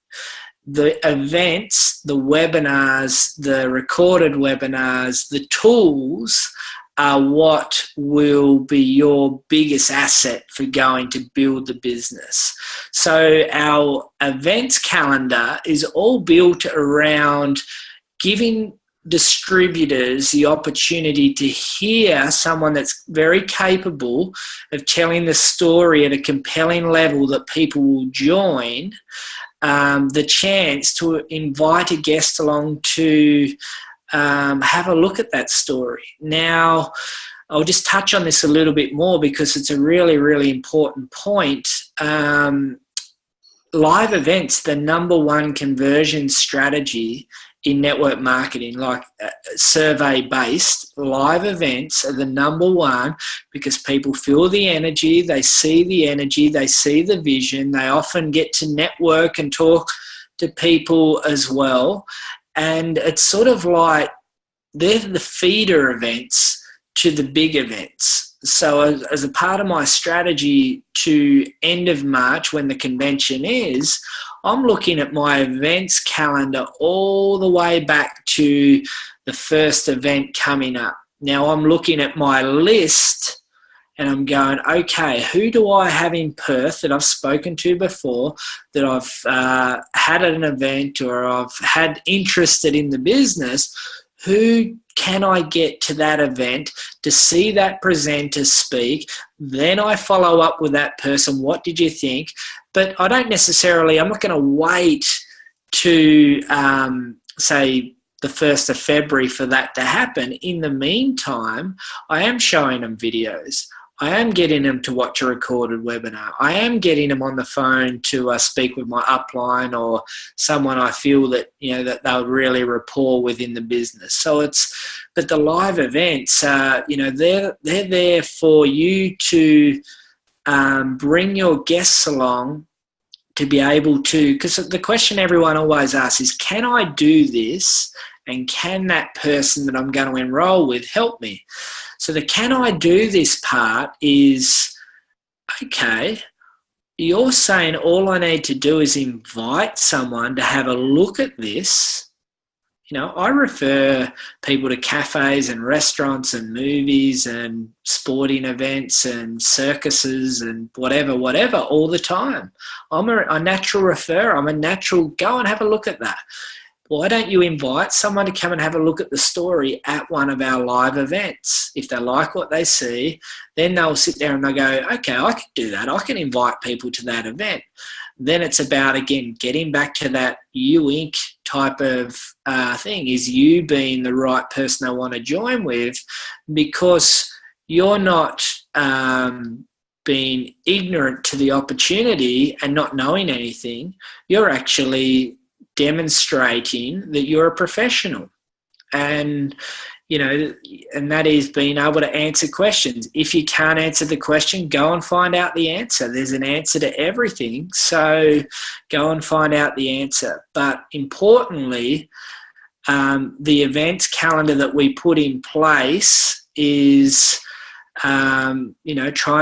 The events, the webinars, the recorded webinars, the tools are what will be your biggest asset for going to build the business. So our events calendar is all built around giving distributors the opportunity to hear someone that's very capable of telling the story at a compelling level that people will join, the chance to invite a guest along to have a look at that story. Now, I'll just touch on this a little bit more because it's a really, really important point. Live events, the number one conversion strategy in network marketing, like survey-based, live events are the number one because people feel the energy, they see the vision, they often get to network and talk to people as well. And it's sort of like they're the feeder events to the big events. So as a part of my strategy to end of March, when the convention is, I'm looking at my events calendar all the way back to the first event coming up. Now I'm looking at my list and I'm going, okay, who do I have in Perth that I've spoken to before, that I've had at an event or I've had interested in the business? Who can I get to that event to see that presenter speak? Then I follow up with that person. What did you think? But I don't necessarily, I'm not going to wait to, say, the 1st of February for that to happen. In the meantime, I am showing them videos. I am getting them to watch a recorded webinar. I am getting them on the phone to speak with my upline or someone I feel that, that they'll really rapport within the business. So but the live events, they're there for you to bring your guests along to be able to, because the question everyone always asks is, can I do this? And can that person that I'm going to enroll with help me? So the can I do this part is, okay, you're saying all I need to do is invite someone to have a look at this. I refer people to cafes and restaurants and movies and sporting events and circuses and whatever, all the time. I'm a natural referrer. I'm a natural, go and have a look at that. Why don't you invite someone to come and have a look at the story at one of our live events? If they like what they see, then they'll sit there and they'll go, okay, I can do that. I can invite people to that event. Then it's about, again, getting back to that you Inc. type of thing. Is you being the right person I want to join with, because you're not being ignorant to the opportunity and not knowing anything. You're actually demonstrating that you're a professional, and and that is being able to answer questions. If you can't answer the question, go and find out the answer. There's an answer to everything, so go and find out the answer. But importantly, the events calendar that we put in place is trying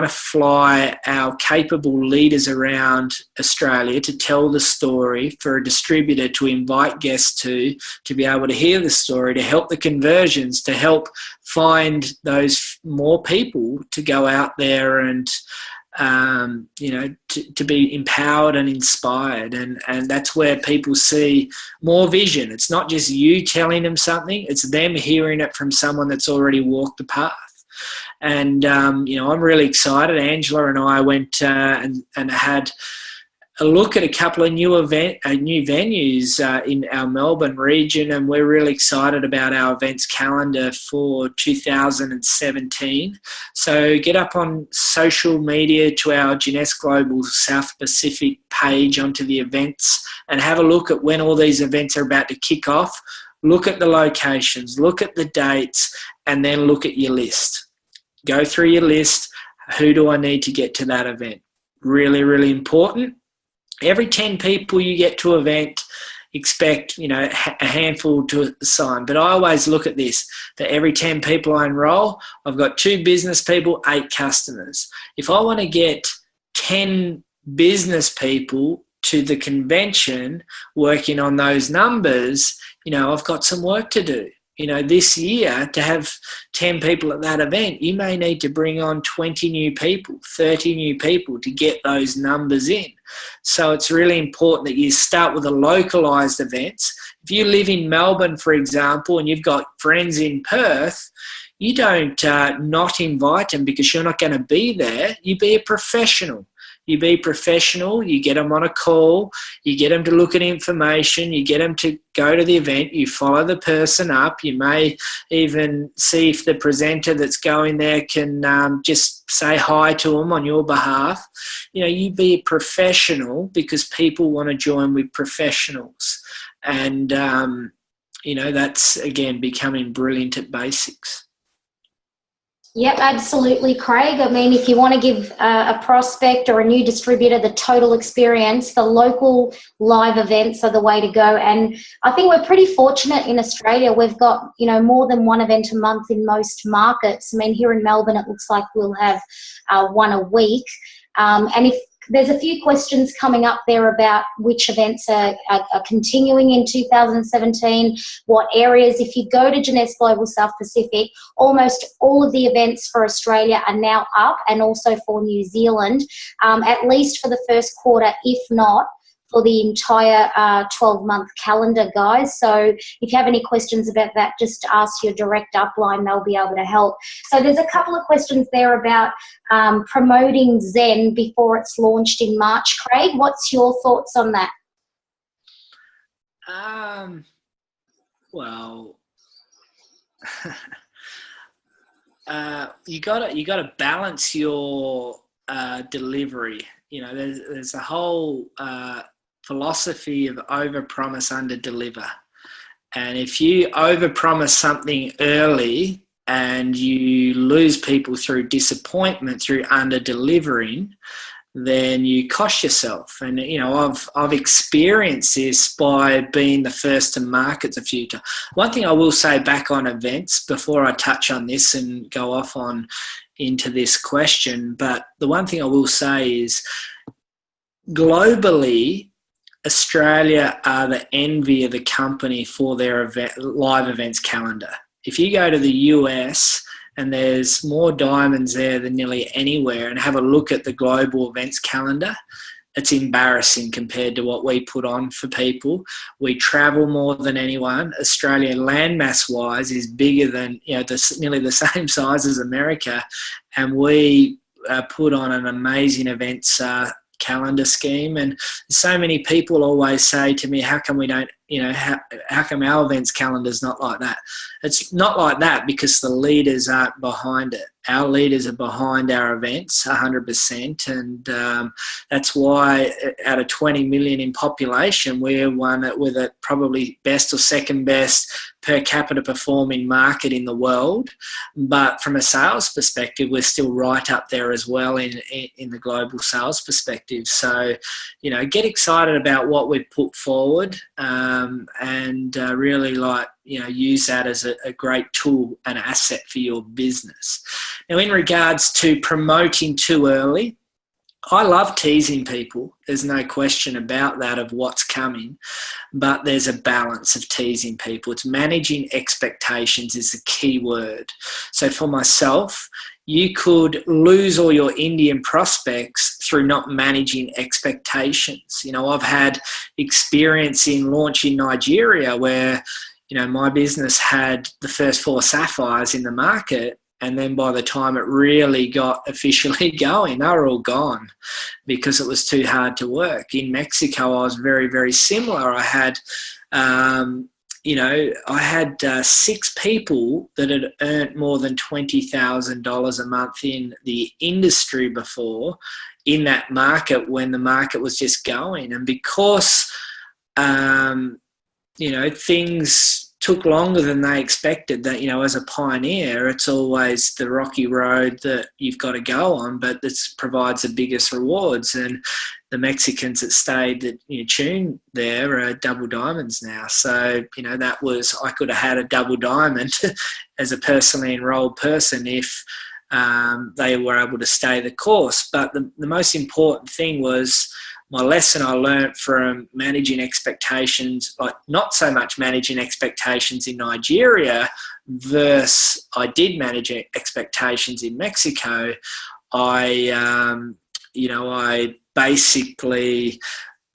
to fly our capable leaders around Australia to tell the story, for a distributor to invite guests to be able to hear the story, to help the conversions, to help find those more people to go out there and to be empowered and inspired. And that's where people see more vision. It's not just you telling them something, it's them hearing it from someone that's already walked the path. And, I'm really excited. Angela and I went and had a look at a couple of new venues in our Melbourne region, and we're really excited about our events calendar for 2017. So get up on social media to our Jeunesse Global South Pacific page onto the events and have a look at when all these events are about to kick off. Look at the locations, look at the dates, and then look at your list. Go through your list. Who do I need to get to that event? Really, really important. Every 10 people you get to an event, expect, a handful to sign. But I always look at this. For every 10 people I enroll, I've got 2 business people, 8 customers. If I want to get 10 business people to the convention working on those numbers, I've got some work to do. This year, to have 10 people at that event, you may need to bring on 20 new people, 30 new people to get those numbers in. So it's really important that you start with a localised events. If you live in Melbourne, for example, and you've got friends in Perth, you don't not invite them because you're not going to be there. You be a professional. You be professional, you get them on a call, you get them to look at information, you get them to go to the event, you follow the person up, you may even see if the presenter that's going there can just say hi to them on your behalf. You be a professional, because people want to join with professionals. And, that's, again, becoming brilliant at basics. Yep, absolutely, Craig. I mean, if you want to give a prospect or a new distributor the total experience, the local live events are the way to go. And I think we're pretty fortunate in Australia. We've got, more than one event a month in most markets. I mean, here in Melbourne, it looks like we'll have one a week. And if there's a few questions coming up there about which events are continuing in 2017, what areas. If you go to Jeunesse Global South Pacific, almost all of the events for Australia are now up, and also for New Zealand, at least for the first quarter, if not for the entire 12-month calendar, guys. So if you have any questions about that, just ask your direct upline. They'll be able to help. So there's a couple of questions there about promoting Zen before it's launched in March. Craig, what's your thoughts on that? Well, you gotta balance your delivery. You know, there's a whole philosophy of overpromise, underdeliver. And if you overpromise something early and you lose people through disappointment, through underdelivering, then you cost yourself. And, you know, I've experienced this by being the first to market a few times. One thing I will say back on events before I touch on this and go off on into this question, but the one thing I will say is globally, Australia are the envy of the company for their live events calendar. If you go to the US and there's more diamonds there than nearly anywhere, and have a look at the global events calendar, it's embarrassing compared to what we put on for people. We travel more than anyone. Australia, landmass-wise, is bigger than, you know, nearly the same size as America, and we put on an amazing events calendar scheme. And so many people always say to me, how come we don't, you know, how come our events calendar is not like that? It's not like that because the leaders aren't behind it. Our leaders are behind our events 100%, and that's why out of 20 million in population, we're one with a probably best or second best per capita performing market in the world. But from a sales perspective, we're still right up there as well in the global sales perspective. So, you know, get excited about what we've put forward, and really, like, you know, use that as a great tool and asset for your business. Now, in regards to promoting too early, I love teasing people. There's no question about that, of what's coming, but there's a balance of teasing people. It's managing expectations is the key word. So for myself, you could lose all your Indian prospects through not managing expectations. You know, I've had experience in launching Nigeria where, you know, my business had the first 4 sapphires in the market, and then by the time it really got officially going, they were all gone because it was too hard to work. In Mexico, I was very, very similar. I had, you know, I had 6 people that had earned more than $20,000 a month in the industry before, in that market when the market was just going. And because, you know, things took longer than they expected, that, you know, as a pioneer, it's always the rocky road that you've got to go on, but this provides the biggest rewards. And the Mexicans that stayed, that, you know, tuned there, are double diamonds now. So, you know, that was, I could have had a double diamond as a personally enrolled person if they were able to stay the course. But the most important thing was, my lesson I learned from managing expectations, like not so much managing expectations in Nigeria versus I did manage expectations in Mexico. I'm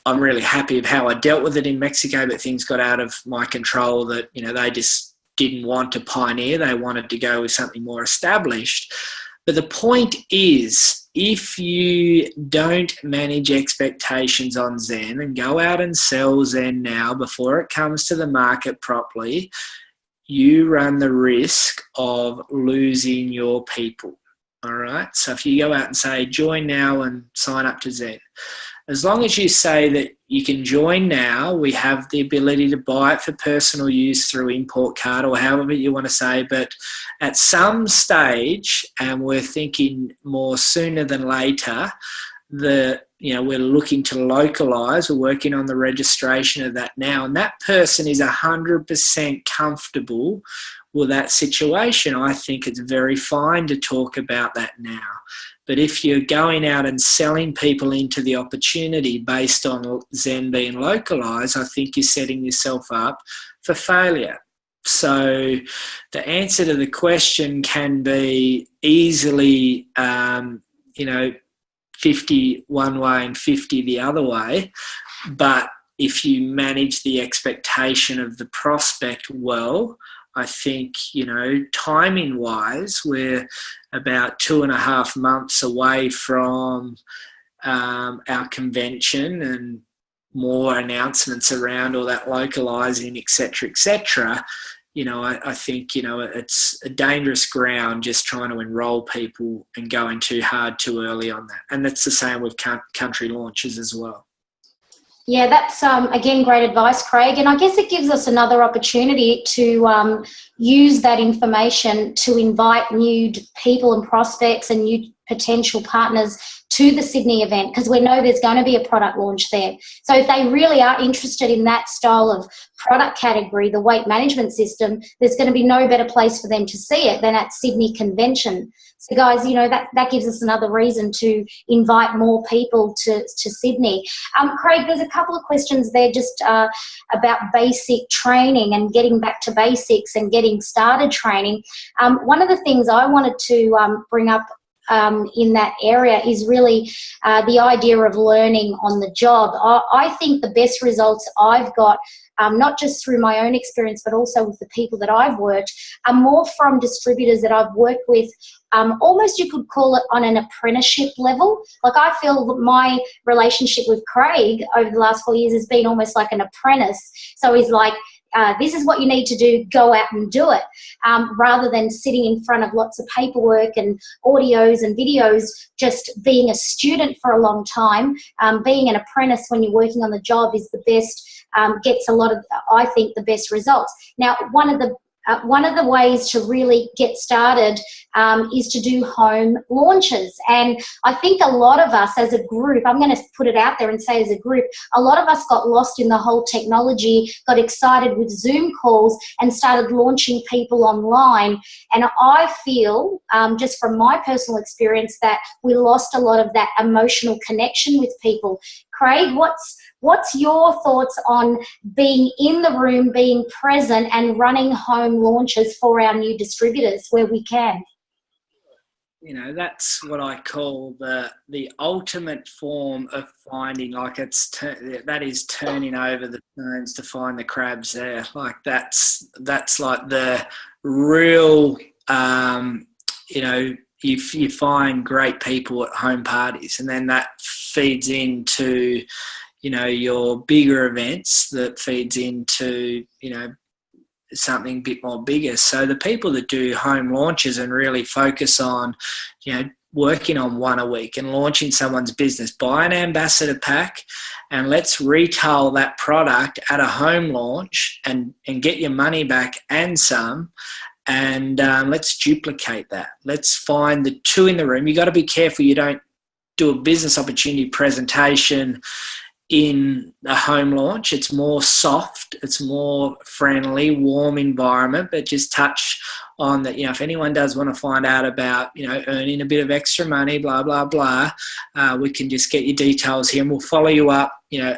really happy of how I dealt with it in Mexico, but things got out of my control that, you know, they just didn't want to pioneer. They wanted to go with something more established. But the point is, if you don't manage expectations on Zen and go out and sell Zen now before it comes to the market properly, you run the risk of losing your people. All right. So if you go out and say, join now and sign up to Zen, as long as you say that you can join now, we have the ability to buy it for personal use through import card or however you want to say, but at some stage, and we're thinking more sooner than later, we're looking to localize. We're working on the registration of that now, and that person is 100% comfortable with that situation. I think it's very fine to talk about that now. But if you're going out and selling people into the opportunity based on Zen being localized, I think you're setting yourself up for failure. So the answer to the question can be easily, 50 one way and 50 the other way. But if you manage the expectation of the prospect well, I think, you know, timing wise, we're about 2.5 months away from our convention, and more announcements around all that localizing, etc., I think, it's a dangerous ground just trying to enroll people and going too hard too early on that. And that's the same with country launches as well. Yeah, that's, again, great advice, Craig. And I guess it gives us another opportunity to use that information to invite new people and prospects and new potential partners to the Sydney event, because we know there's going to be a product launch there. So if they really are interested in that style of product category, the weight management system, there's going to be no better place for them to see it than at Sydney Convention. So guys, that gives us another reason to invite more people to Sydney. Craig, there's a couple of questions there just about basic training and getting back to basics and getting started training. One of the things I wanted to bring up in that area is really the idea of learning on the job. I think the best results I've got, not just through my own experience, but also with the people that I've worked, are more from distributors that I've worked with, almost you could call it on an apprenticeship level. Like, I feel that my relationship with Craig over the last 4 years has been almost like an apprentice. So he's like, this is what you need to do, go out and do it, rather than sitting in front of lots of paperwork and audios and videos, just being a student for a long time. Being an apprentice when you're working on the job is the best, gets a lot of, I think, the best results. Now, one of the ways to really get started is to do home launches. And I think a lot of us as a group, I'm going to put it out there and say as a group, a lot of us got lost in the whole technology, got excited with Zoom calls and started launching people online. And I feel, just from my personal experience, that we lost a lot of that emotional connection with people. Craig, what's your thoughts on being in the room, being present and running home launches for our new distributors where we can? That's what I call the ultimate form of finding, like that is turning over the stones to find the crabs there. Like that's like the real, if you find great people at home parties, and then that feeds into, your bigger events, that feeds into, something a bit more bigger. So the people that do home launches and really focus on, working on one a week and launching someone's business, buy an ambassador pack and let's retail that product at a home launch and get your money back and some. And let's duplicate that. Let's find the two in the room. You got to be careful you don't do a business opportunity presentation in a home launch. It's more soft, it's more friendly, warm environment, but just touch on that, if anyone does want to find out about, earning a bit of extra money, blah, blah, blah, we can just get your details here and we'll follow you up,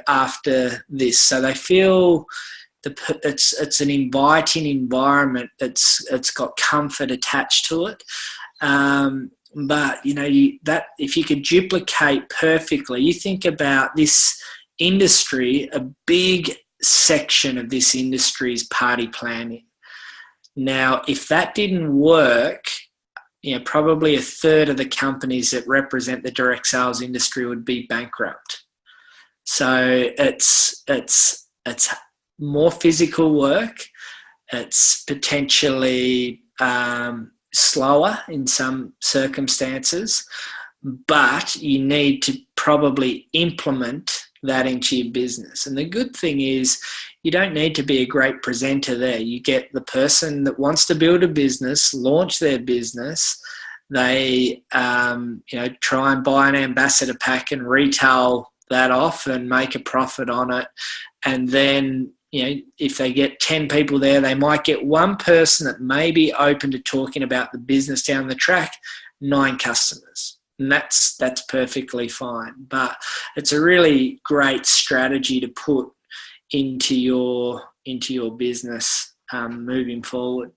after this. So they feel it's an inviting environment it's got comfort attached to it. But that if you could duplicate perfectly, you think about this industry, a big section of this industry is party planning. Now, if that didn't work, probably a third of the companies that represent the direct sales industry would be bankrupt. So it's more physical work. It's potentially slower in some circumstances, but you need to probably implement that into your business. And the good thing is you don't need to be a great presenter there. You get the person that wants to build a business, launch their business, they try and buy an ambassador pack and retail that off and make a profit on it. And then if they get 10 people there, they might get one person that may be open to talking about the business down the track, 9 customers. And that's perfectly fine. But it's a really great strategy to put into your business moving forward.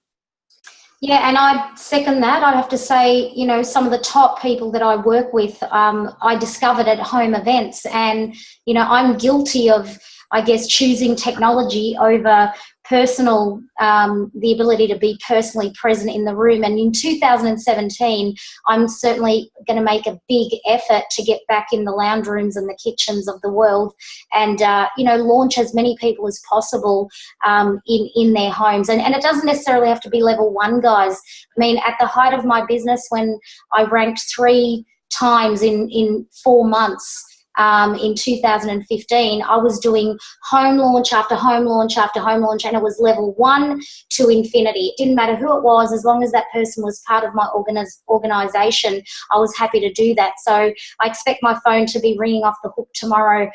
Yeah, and I second that. I have to say, some of the top people that I work with, I discovered at home events, and, I'm guilty of I guess, choosing technology over personal, the ability to be personally present in the room. And in 2017, I'm certainly going to make a big effort to get back in the lounge rooms and the kitchens of the world and, launch as many people as possible in their homes. And it doesn't necessarily have to be level 1, guys. I mean, at the height of my business, when I ranked 3 times in 4 months, in 2015, I was doing home launch after home launch after home launch, and it was level 1 to infinity. It didn't matter who it was, as long as that person was part of my organisation, I was happy to do that. So I expect my phone to be ringing off the hook tomorrow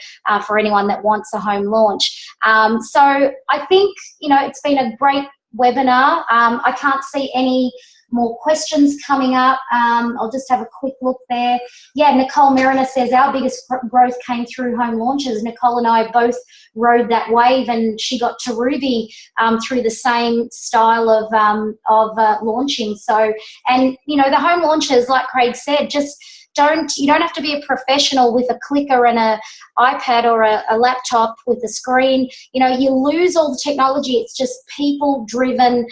for anyone that wants a home launch. So I think, it's been a great webinar. I can't see any more questions coming up. I'll just have a quick look there. Yeah, Nicole Mariner says our biggest growth came through home launches. Nicole and I both rode that wave, and she got to Ruby through the same style of launching. So, and the home launches, like Craig said, you don't have to be a professional with a clicker and a iPad or a laptop with a screen. You lose all the technology. It's just people-driven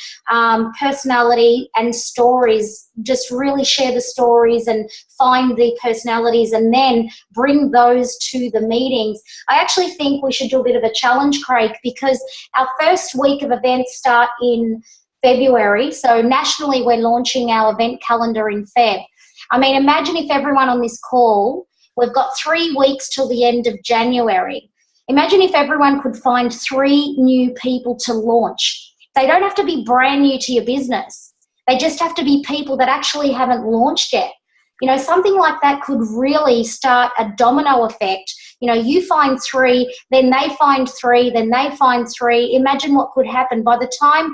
personality and stories. Just really share the stories and find the personalities and then bring those to the meetings. I actually think we should do a bit of a challenge, Craig, because our first week of events start in February. So nationally, we're launching our event calendar in Feb. I mean, imagine if everyone on this call, we've got 3 weeks till the end of January. Imagine if everyone could find 3 new people to launch. They don't have to be brand new to your business. They just have to be people that actually haven't launched yet. Something like that could really start a domino effect. You find 3, then they find 3, then they find 3. Imagine what could happen by the time,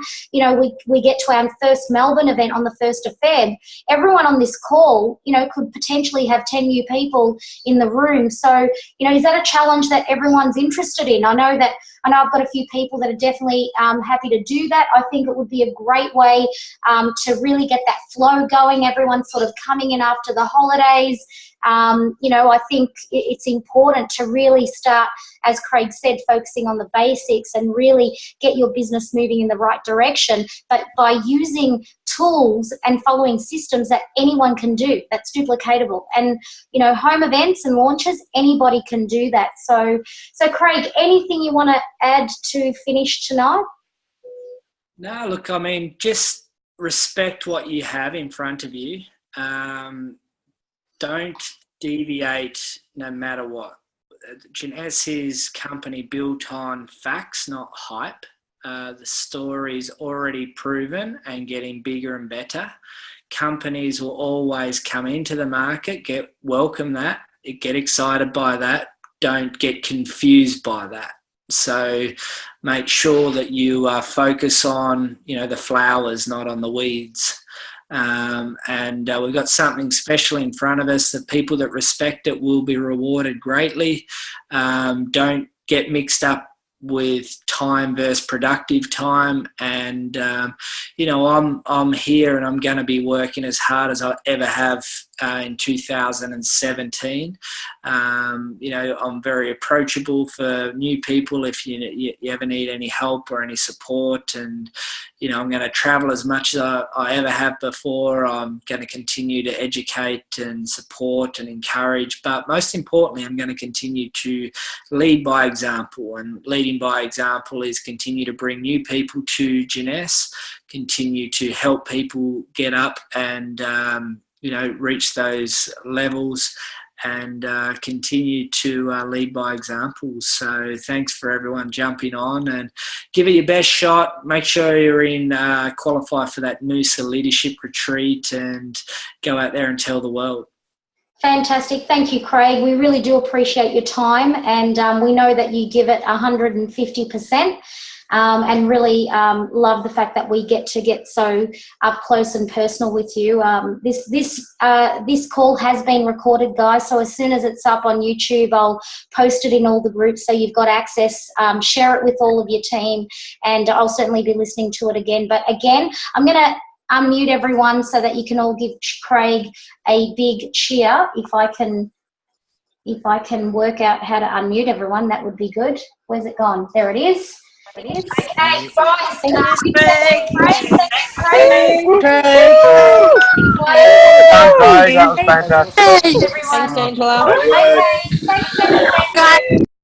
we get to our first Melbourne event on the 1st of Feb. Everyone on this call, could potentially have 10 new people in the room. So, is that a challenge that everyone's interested in? I know I've got a few people that are definitely happy to do that. I think it would be a great way to really get that flow going. Everyone's sort of coming in after the holidays. I think it's important to really start, as Craig said, focusing on the basics and really get your business moving in the right direction, but by using tools and following systems that anyone can do, that's duplicatable. And, home events and launches, anybody can do that. So Craig, anything you want to add to finish tonight? No, look, I mean, just respect what you have in front of you. Don't deviate no matter what. Jeunesse is company built on facts, not hype. The story's already proven and getting bigger and better. Companies will always come into the market, welcome that, get excited by that. Don't get confused by that. So make sure that you focus on, the flowers, not on the weeds. We've got something special in front of us. The people that respect it will be rewarded greatly. Don't get mixed up with time versus productive time. And, I'm here and I'm going to be working as hard as I ever have in 2017. I'm very approachable for new people if you ever need any help or any support. And, I'm going to travel as much as I ever have before. I'm going to continue to educate and support and encourage. But most importantly, I'm going to continue to lead by example. And leading by example is continue to bring new people to Jeunesse, continue to help people get up and, reach those levels, and continue to lead by example. So thanks for everyone jumping on, and give it your best shot. Make sure you're in qualify for that Noosa Leadership Retreat and go out there and tell the world. Fantastic. Thank you, Craig. We really do appreciate your time, and we know that you give it 150%. And really love the fact that we get so up close and personal with you. This call has been recorded, guys, so as soon as it's up on YouTube, I'll post it in all the groups so you've got access. Share it with all of your team, and I'll certainly be listening to it again. But again, I'm going to unmute everyone so that you can all give Craig a big cheer, if I can If I can work out how to unmute everyone, that would be good. Where's it gone? There it is. Okay, guys. Great. That was fantastic. Everyone. Thanks, Angela. Okay, thanks, everyone.